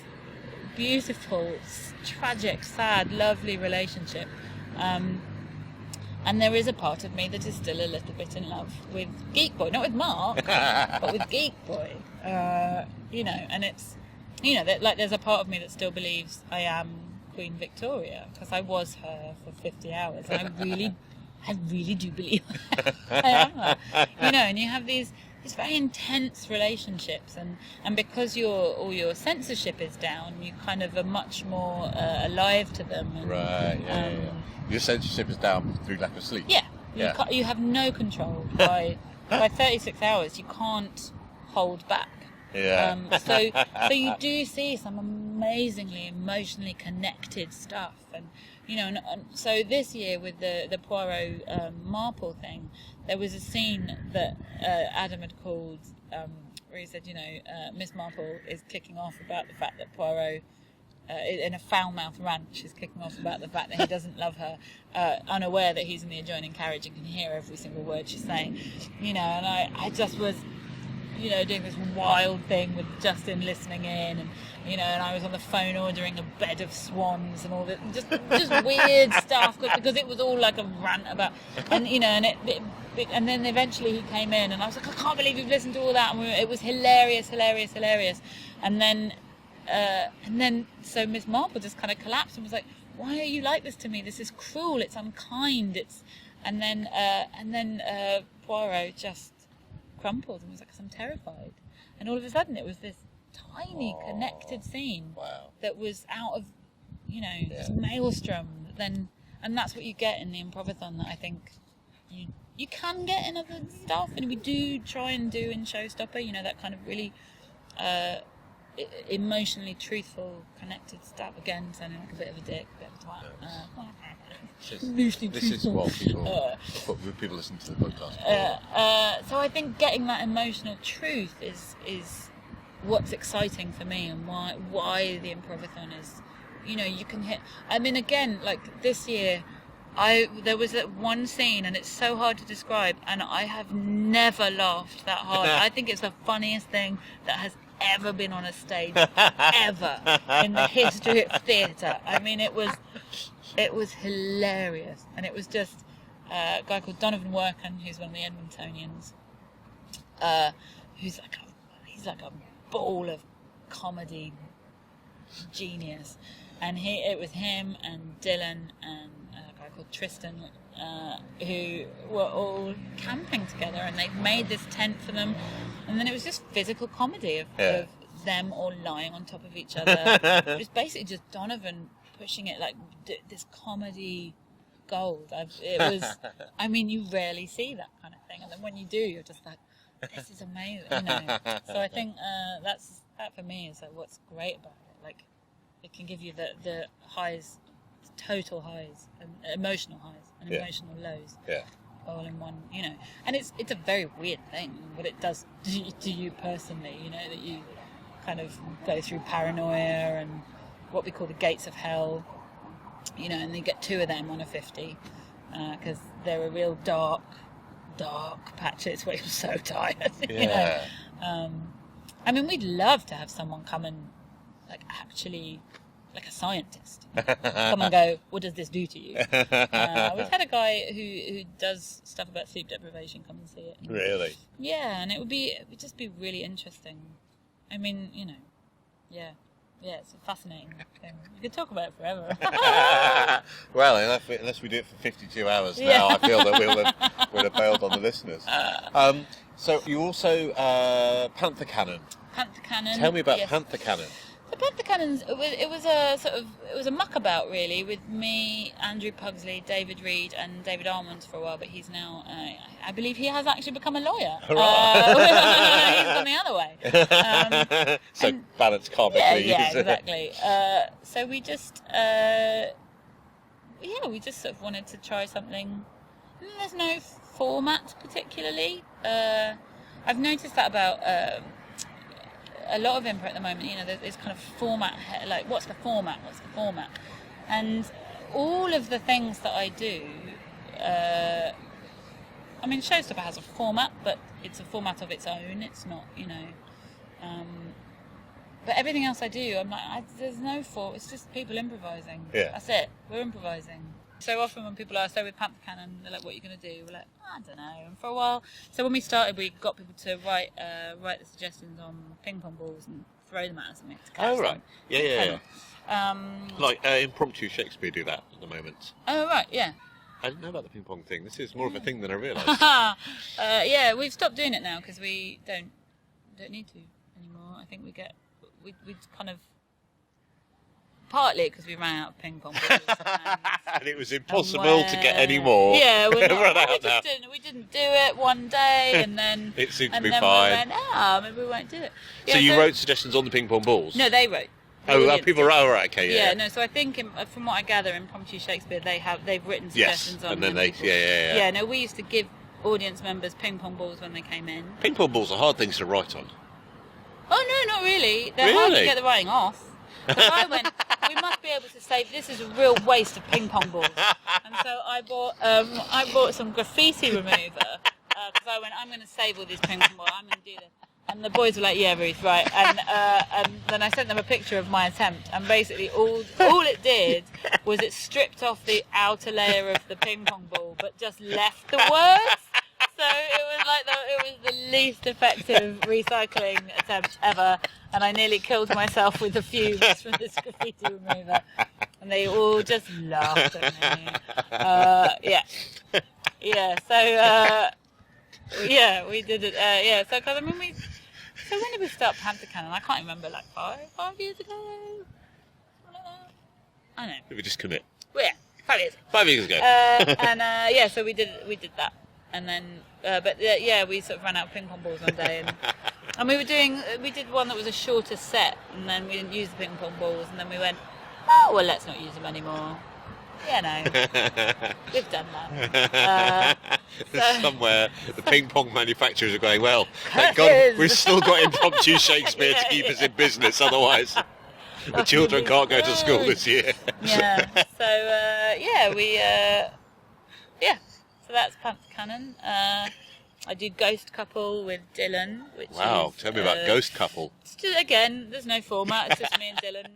beautiful, tragic, sad, lovely relationship. And there is a part of me that is still a little bit in love with Geek Boy, not with Mark, but with Geek Boy. And you know, that, like, there's a part of me that still believes I am Queen Victoria, because I was her for 50 hours, and I really do believe I am her. You know, and you have these very intense relationships, and because all your censorship is down, you kind of are much more alive to them. And, right. Yeah. Your censorship is down through lack of sleep. Yeah. You have no control by 36 hours. You can't hold back. Yeah. So you do see some amazingly emotionally connected stuff, and you know, and so this year with the Poirot Marple thing, there was a scene that Adam had called where he said, you know, Miss Marple is kicking off about the fact that Poirot, in a foul-mouthed rant, she's kicking off about the fact that he doesn't love her, unaware that he's in the adjoining carriage and can hear every single word she's saying, you know, and I just was, you know, doing this wild thing with Justin listening in, and you know, and I was on the phone ordering a bed of swans and all this, just weird stuff, because it was all like a rant about, and you know, and and then eventually he came in, and I was like, I can't believe you've listened to all that, and it was hilarious, and then so Miss Marple just kind of collapsed and was like, why are you like this to me? This is cruel. It's unkind. And then Poirot just crumpled and was like, I'm terrified. And all of a sudden it was this tiny connected scene that was out of, you know, this maelstrom. And that's what you get in the Improvathon that I think you can get in other stuff, and we do try and do in Showstopper, you know, that kind of really emotionally truthful, connected stuff. Again, sounding like a bit of a dick, a bit of a twat. This is what people listen to the podcast. So I think getting that emotional truth is what's exciting for me, and why the Improvathon is, you know, you can hit. I mean, again, like this year, there was that one scene, and it's so hard to describe, and I have never laughed that hard. I think it's the funniest thing that has ever been on a stage ever in the history of theatre. I mean, it was hilarious, and it was just a guy called Donovan Workan, who's one of the Edmontonians, he's like a ball of comedy genius, and it was him and Dylan and a guy called Tristan, who were all camping together, and they'd made this tent for them, and then it was just physical comedy of them all lying on top of each other. It was basically just Donovan pushing it like this comedy gold. I mean, you rarely see that kind of thing, and then when you do, you're just like, this is amazing, you know. So I think that for me is like what's great about it. Like, it can give you the highs, total highs, and emotional highs and emotional lows, all in one, you know. And it's a very weird thing what it does to you personally, you know, that you kind of go through paranoia and what we call the gates of hell, you know, and you get two of them on a 50, because they're a real dark patches where you're so tired, you know. I mean, we'd love to have someone come and, like, actually, like a scientist, come and go, what does this do to you? We've had a guy who does stuff about sleep deprivation come and see it. Really? Yeah, and it would just be really interesting. I mean, you know, yeah, it's a fascinating thing. You could talk about it forever. Well, unless we do it for 52 hours now, I feel that we'll have bailed on the listeners. So you also Panther Cannon. Panther Cannon. Tell me about Panther Cannon. The Panther Cannons, it was a muckabout really, with me, Andrew Pugsley, David Reed and David Almond for a while, but he's now, I believe he has actually become a lawyer. He's gone the other way. So balance karmically. Yeah, exactly. So we just, we just sort of wanted to try something. There's no format particularly. I've noticed that about a lot of improv at the moment, you know, there's kind of format, like what's the format, and all of the things that I do, I mean, Showstopper has a format, but it's a format of its own, it's not, you know, but everything else I do, I'm like, there's no form, it's just people improvising. That's it, we're improvising. So often when people ask, so with Panther Cannon, they're like, what are you going to do? We're like, I don't know. And for a while, so when we started, we got people to write the suggestions on ping pong balls and throw them at us and we have to catch them. Yeah. Like impromptu Shakespeare do that at the moment. Oh, right, yeah. I didn't know about the ping pong thing. This is more of a thing than I realised. Yeah, we've stopped doing it now because we don't need to anymore. I think we kind of, partly because we ran out of ping pong balls. And it was impossible to get any more. Yeah, we didn't do it one day, and then it seemed to be then fine. We went, maybe we won't do it. So you wrote suggestions on the ping pong balls? No, they wrote. People wrote. Right, okay, yeah. No. So I think, from what I gather, Impromptu Shakespeare, they've written suggestions on. And then Yeah. No, we used to give audience members ping pong balls when they came in. Ping pong balls are hard things to write on. Oh no, not really. They're hard to get the writing off. So I went, we must be able to save. This is a real waste of ping pong balls. And so I bought some graffiti remover because I went, I'm going to save all these ping pong balls. I'm going to do this. And the boys were like, yeah, Ruth, right. And then I sent them a picture of my attempt, and basically all it did was it stripped off the outer layer of the ping pong ball, but just left the words. So it was the least effective recycling attempt ever, and I nearly killed myself with the fumes from this graffiti remover, and they all just laughed at me. So we did it. So because I mean So when did we start Panther Cannon? I can't remember. Like 5 years ago. I don't know. Did we just commit? Well, yeah, 5 years. 5 years ago. So we did that, and then we sort of ran out of ping pong balls one day, and we did one that was a shorter set, and then we didn't use the ping pong balls, and then we went, oh well, let's not use them anymore. Yeah, no, we've done that. Somewhere the ping pong manufacturers are going, well, thank God we've still got Impromptu Shakespeare to keep us in business, otherwise the children can't go to school this year. Yeah, so so that's Panther Cannon. I do Ghost Couple with Dylan, which Wow, tell me about Ghost Couple. Again, there's no format, it's just me and Dylan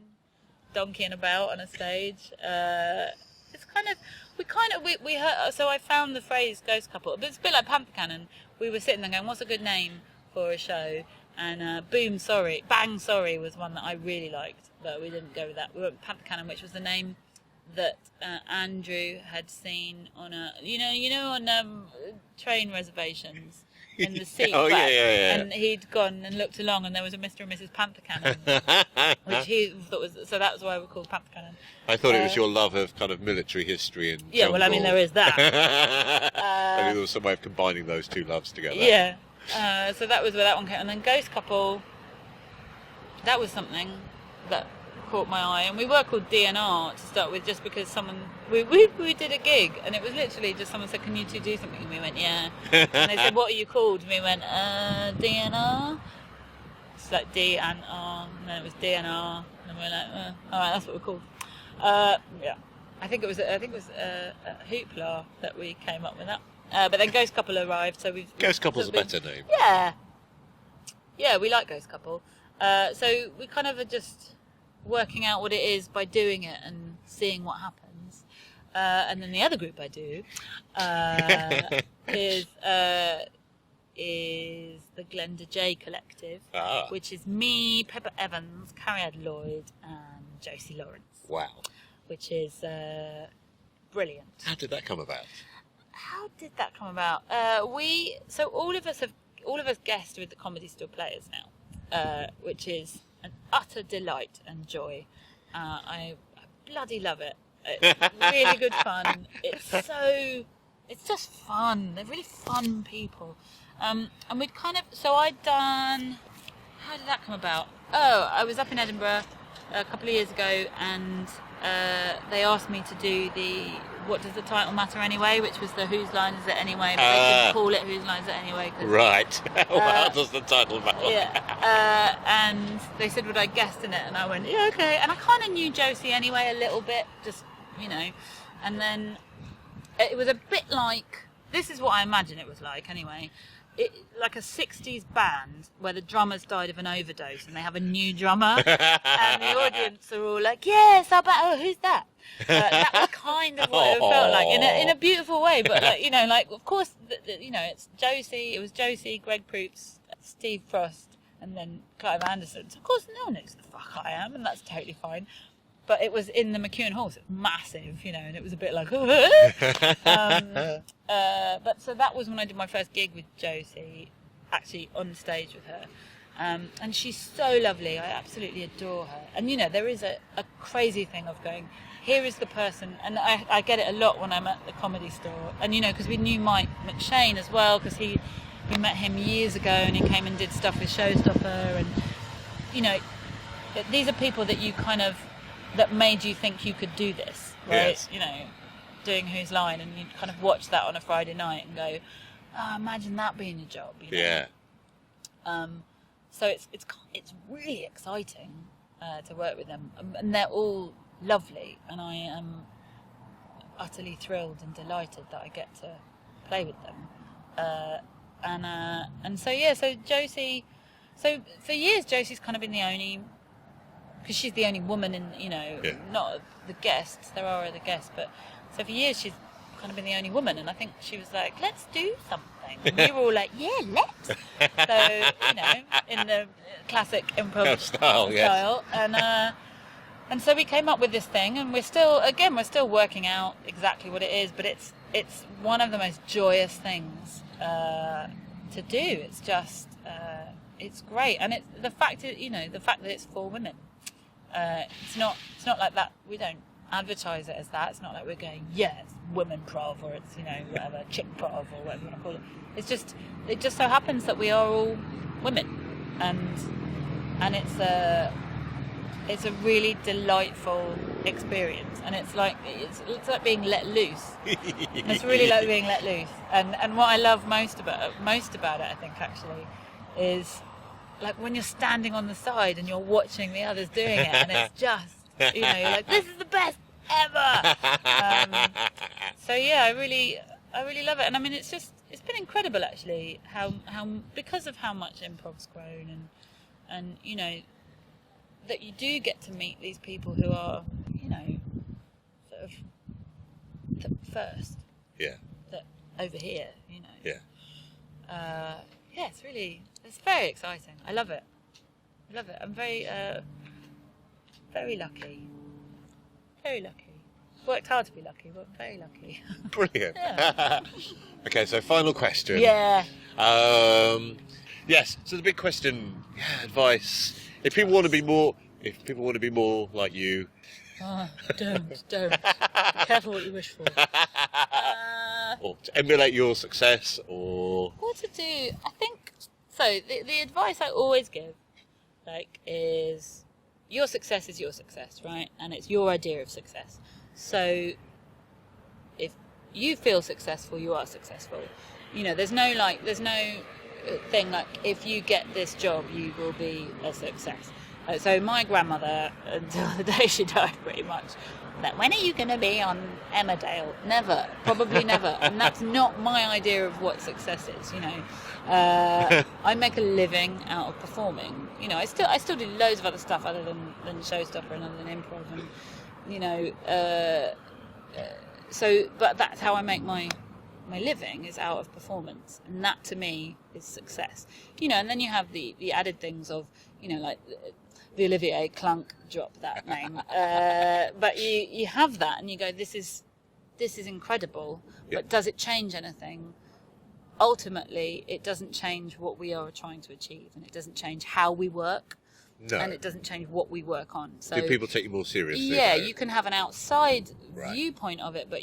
donkeying about on a stage. We heard, so I found the phrase Ghost Couple, but it's a bit like Panther Cannon. We were sitting there going, what's a good name for a show? And Bang Sorry was one that I really liked, but we didn't go with that. We went with Panther Cannon, which was the name that Andrew had seen on on train reservations in the seat back. And he'd gone and looked along, and there was a Mr. and Mrs. Panther Cannon, which he thought was, so that was why we called Panther Cannon. I thought it was your love of kind of military history and yeah, well, I mean, there is that. Maybe there was some way of combining those two loves together. Yeah, so that was where that one came, and then Ghost Couple. That was something that caught my eye, and we were called DNR to start with, just because we did a gig, and it was literally just someone said, can you two do something, and we went, yeah. And they said, what are you called? And we went, DNR. It's like D and R, and then it was DNR, and we were like, all right, that's what we're called. Yeah, I think it was Hoopla that we came up with that. But then Ghost Couple arrived, so we've Ghost Couple's a better name. Yeah, we like Ghost Couple. So we kind of are just working out what it is by doing it and seeing what happens. And then the other group I do is the Glenda J Collective, which is me, Pippa Evans, Carrie Lloyd, and Josie Lawrence. Wow. Which is brilliant. How did that come about? All of us guest with the Comedy Store Players now, which is an utter delight and joy. I bloody love it. It's really good fun. It's just fun. They're really fun people. And we'd kind of, how did that come about? Oh, I was up in Edinburgh a couple of years ago, and they asked me to do the What Does the Title Matter Anyway, which was the Whose Line Is It Anyway, but they didn't call it Whose Line Is It Anyway. Right. How does the title matter? Yeah. And they said, would I guest in it? And I went, yeah, okay. And I kind of knew Josie anyway a little bit, just, and then it was a bit like, this is what I imagine it was like anyway, like a 60s band where the drummers died of an overdose and they have a new drummer and the audience are all like, yes, who's that? That was kind of what it felt like in a beautiful way, but of course, it's Josie, it was Josie, Greg Proops, Steve Frost, and then Clive Anderson. So of course, no one knows who the fuck I am, and that's totally fine. But it was in the McCann Hall, so it's massive, you know, and it was a bit like, but so that was when I did my first gig with Josie, actually on stage with her. And she's so lovely. I absolutely adore her. And, you know, there is a crazy thing of going, here is the person, and I get it a lot when I'm at the Comedy Store. And, you know, because we knew Mike McShane as well, because we met him years ago, and he came and did stuff with Showstopper. And, you know, these are people that you kind of, that made you think you could do this, right? Yes. You know, doing Whose Line, and you kind of watch that on a Friday night and go, oh, imagine that being a job, you know? Yeah. So it's really exciting to work with them, and they're all lovely, and I am utterly thrilled and delighted that I get to play with them. And so yeah, so Josie, so for years Josie's kind of been the only, because she's the only woman in, you know, not the guests, there are other guests, but so for years she's kind of been the only woman, and I think she was like, let's do something. And we were all like, yeah, let's. So, you know, in the classic improv style, yes. And so we came up with this thing, and we're still working out exactly what it is, but it's one of the most joyous things to do. It's just it's great, and it's the fact that it's for women. It's not like that. We don't advertise it as that. It's not like we're going, yeah, it's women prov, or it's, you know, whatever, chick prov, or whatever you want to call it. It just so happens that we are all women, and it's a really delightful experience, and it's like being let loose. It's really like being let loose, and what I love most about it, I think, actually, is like when you're standing on the side and you're watching the others doing it, and it's just, you know, you're like, this is the best ever. So yeah, I really love it, and I mean, it's been incredible, actually, how because of how much improv's grown, and you know, that you do get to meet these people who are, you know, sort of the first. Yeah. That over here, you know. Yeah. Yeah, it's very exciting. I love it. I'm very lucky. Very lucky. Worked hard to be lucky, but very lucky. Brilliant. Yeah. Okay, so final question. Yeah. Yes. So the big question, advice. If people want to be more like you. Don't. Be careful what you wish for. Or to emulate your success, or What to do? I think so. The advice I always give, like, is your success is your success, right? And it's your idea of success. So if you feel successful, you are successful. You know, there's no thing like, if you get this job, you will be a success. So my grandmother, until the day she died, pretty much, that when are you going to be on Emmerdale? Never, probably never. And that's not my idea of what success is. You know, I make a living out of performing. You know, I still do loads of other stuff other than Showstopper and other than Improv, and you know, but that's how I make my living, is out of performance, and that to me is success. You know, and then you have the added things of, you know, like the Olivier Clunk, drop that name, but you have that, and you go, this is incredible. Yeah. But does it change anything? Ultimately, it doesn't change what we are trying to achieve, and it doesn't change how we work. no. And it doesn't change what we work on. So Do people take you more seriously? yeah, though? you can have an outside Right. viewpoint of it, but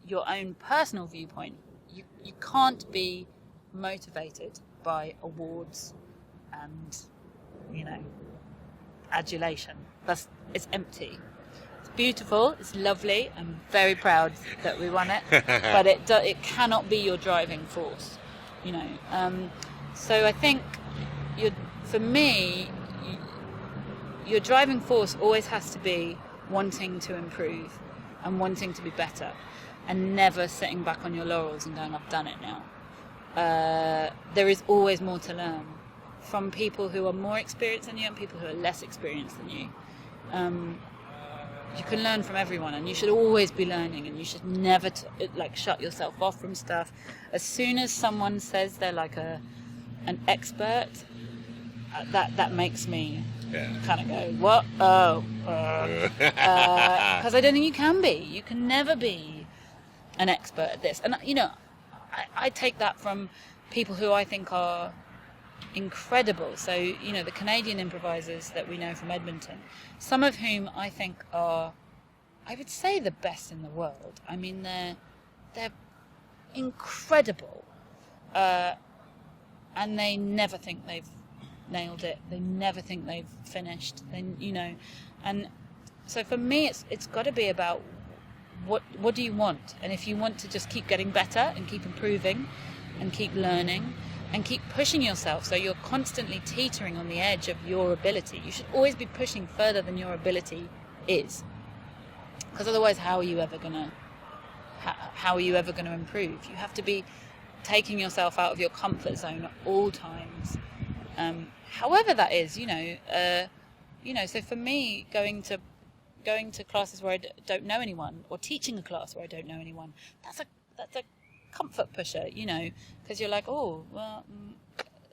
your own personal viewpoint, you can't be motivated by awards and, you know, adulation. It's empty. It's beautiful. It's lovely. I'm very proud that we won it, but it cannot be your driving force, you know. So I think for me, your driving force always has to be wanting to improve and wanting to be better, and never sitting back on your laurels and going, I've done it now. There is always more to learn from people who are more experienced than you and people who are less experienced than you. You can learn from everyone, and you should always be learning, and you should never shut yourself off from stuff. As soon as someone says they're like an expert, that makes me kind of go, what? Oh, because I don't think you can be. You can never be an expert at this. And I take that from people who I think are incredible. So the Canadian improvisers that we know from Edmonton, some of whom I think are, I would say, the best in the world. I mean, they're incredible, and they never think they've nailed it. They never think they've finished. And so for me, it's got to be about what do you want, and if you want to just keep getting better and keep improving, and keep learning, and keep pushing yourself, so you're constantly teetering on the edge of your ability. You should always be pushing further than your ability is, because otherwise, how are you ever gonna improve? You have to be taking yourself out of your comfort zone at all times, however that is. So for me, going to classes where I don't know anyone, or teaching a class where I don't know anyone, that's a comfort pusher, because you're like, oh well,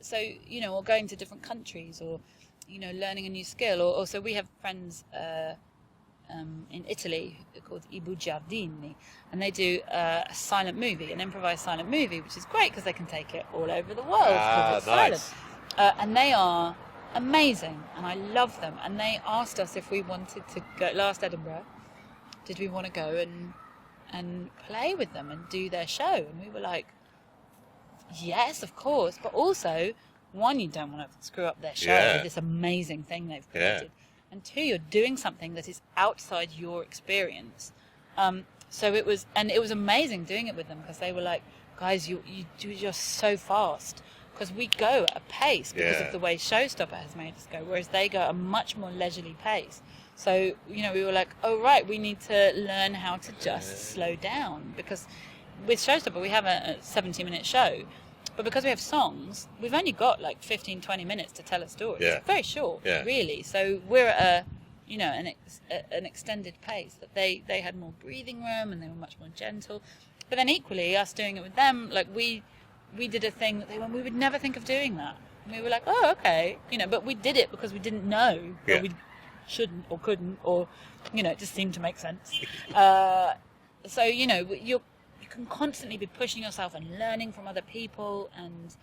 so or going to different countries, or learning a new skill, or so we have friends in Italy called I Bugiardini, and they do a silent movie, an improvised silent movie, which is great because they can take it all over the world because it's nice. silent, and they are amazing, and I love them. And they asked us if we wanted to go last Edinburgh. Did we want to go and play with them and do their show? And we were like, yes, of course. But also, one, you don't want to screw up their show with this amazing thing they've created. And two, you're doing something that is outside your experience. So it was amazing doing it with them, because they were like, guys, you're so fast. Because we go at a pace because of the way Showstopper has made us go, whereas they go at a much more leisurely pace. So, we were like, oh, right, we need to learn how to just slow down. Because with Showstopper, we have a 70-minute show. But because we have songs, we've only got like 15, 20 minutes to tell a story. Yeah. It's very short, really. So we're at an extended pace. That they had more breathing room, and they were much more gentle. But then equally, us doing it with them, like we did a thing that we would never think of doing that. And we were like, oh, okay. But we did it because we didn't know. Or we shouldn't or couldn't, or, it just seemed to make sense. So, you can constantly be pushing yourself and learning from other people. And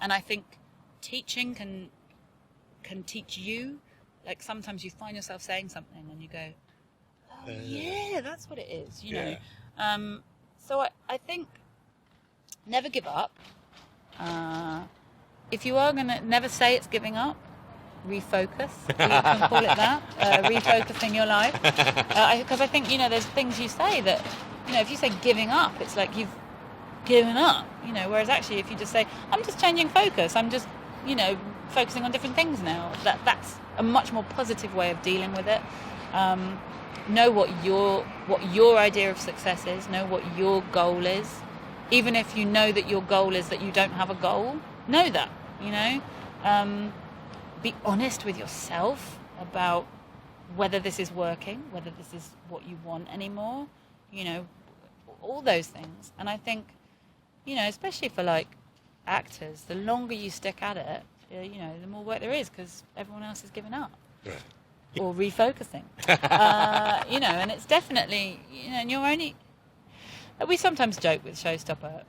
I think teaching can teach you. Like, sometimes you find yourself saying something and you go, oh, yeah, that's what it is, So I think, never give up. If you are going to never say it's giving up, refocus. You can call it that. Refocusing your life. Because I think, there's things you say that, if you say giving up, it's like you've given up. Whereas actually, if you just say, I'm just changing focus, I'm just, focusing on different things now, that's a much more positive way of dealing with it. Know what your idea of success is. Know what your goal is. Even if you know that your goal is that you don't have a goal, know that, Be honest with yourself about whether this is working, whether this is what you want anymore, all those things. And I think, especially for like actors, the longer you stick at it, the more work there is, because everyone else is giving up. Right. Or refocusing. And it's definitely, and you're only... We sometimes joke with Showstopper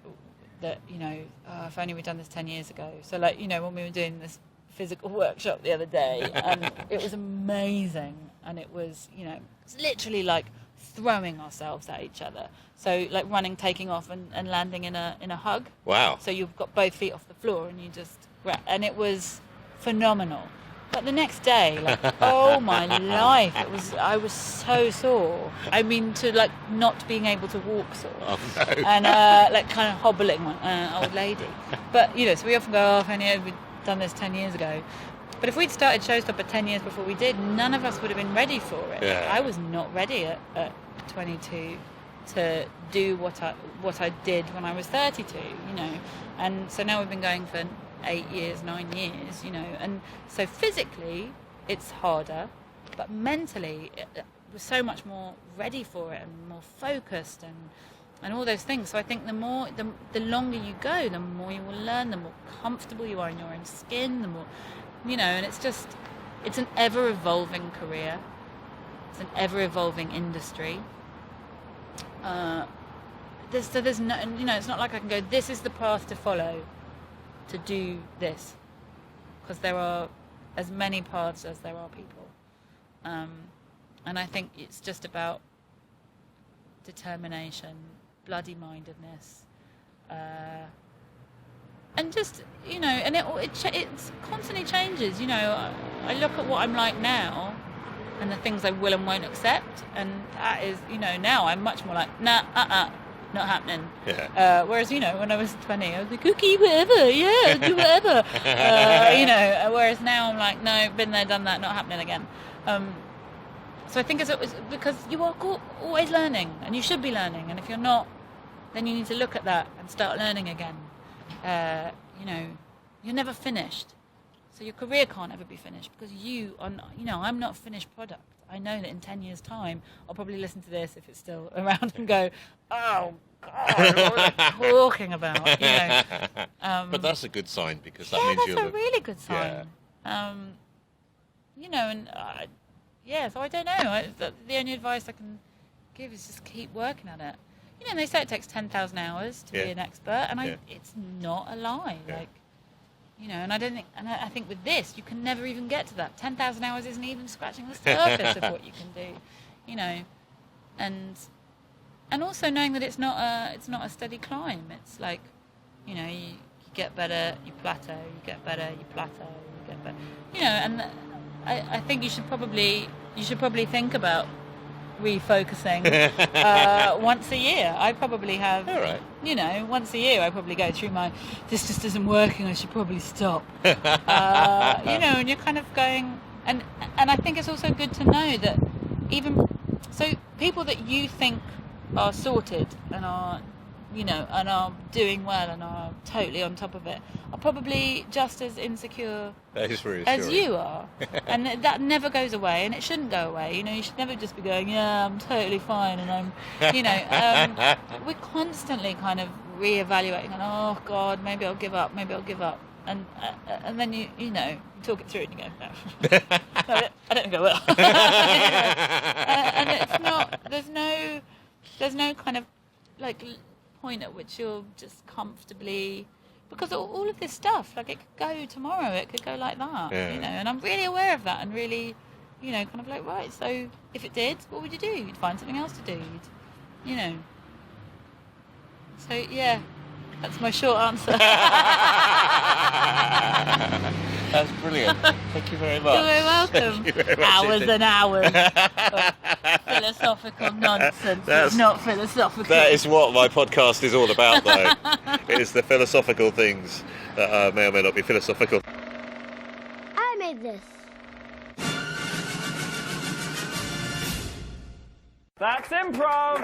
that, if only we'd done this 10 years ago. So, like, when we were doing this physical workshop the other day, and it was amazing. And it was, it's literally like throwing ourselves at each other. So, like running, taking off, and landing in a hug. Wow. So you've got both feet off the floor, and you just... And it was phenomenal. But the next day, like, oh my life, I was so sore. I mean, to like not being able to walk sore. Oh, no. And like kind of hobbling, old lady. But, so we often go, oh, if only we'd done this 10 years ago. But if we'd started Showstopper 10 years before we did, none of us would have been ready for it. Yeah. Like, I was not ready at 22 to do what I did when I was 32, And so now we've been going for 8 years, 9 years, and so physically it's harder, but mentally we're so much more ready for it and more focused and all those things. So I think the longer you go, the more you will learn, the more comfortable you are in your own skin, the more and it's an ever-evolving career. It's an ever-evolving industry. There's no, it's not like I can go, this is the path to follow to do this, because there are as many paths as there are people. And I think it's just about determination, bloody-mindedness, and just, and it constantly changes. I look at what I'm like now and the things I will and won't accept, and that is, now I'm much more like, nah, not happening. Yeah. Whereas, when I was 20, I was like, okay, whatever, yeah, do whatever. Whereas now I'm like, no, been there, done that, not happening again. So I think it's because you are always learning, and you should be learning, and if you're not, then you need to look at that and start learning again. You're never finished. So your career can't ever be finished, because I'm not a finished product. I know that in 10 years' time, I'll probably listen to this, if it's still around, and go, oh, God, what are they talking about? But that's a good sign, because that means that's a really good sign. Yeah. So I don't know. The only advice I can give is just keep working at it. They say it takes 10,000 hours to be an expert, and it's not a lie. Yeah. And I think with this, you can never even get to that. 10,000 hours isn't even scratching the surface of what you can do, and also knowing that it's not a steady climb. It's like, you get better, you plateau, you get better, you plateau, you get better, and I think you should probably think about refocusing once a year. I probably have, all right. Once a year I probably go through this just isn't working, I should probably stop. And you're kind of going, and I think it's also good to know that so people that you think are sorted and are and are doing well and are totally on top of it are probably just as insecure as you are. And that never goes away, and it shouldn't go away. You should never just be going, yeah, I'm totally fine, and I'm, we're constantly kind of reevaluating, and oh God, maybe I'll give up, and then you talk it through and you go, no, I don't think I will. And it's not, there's no kind of like point at which you're just comfortably, because all of this stuff, like, it could go tomorrow, it could go like that, and I'm really aware of that, and really, kind of like, right, so if it did, what would you do? You'd find something else to do, so yeah, that's my short answer. That's brilliant. Thank you very much. You're very welcome. Thank you very much, hours indeed. and hours of philosophical nonsense. It's not philosophical. That is what my podcast is all about, though. It is the philosophical things that may or may not be philosophical. I made this. That's improv!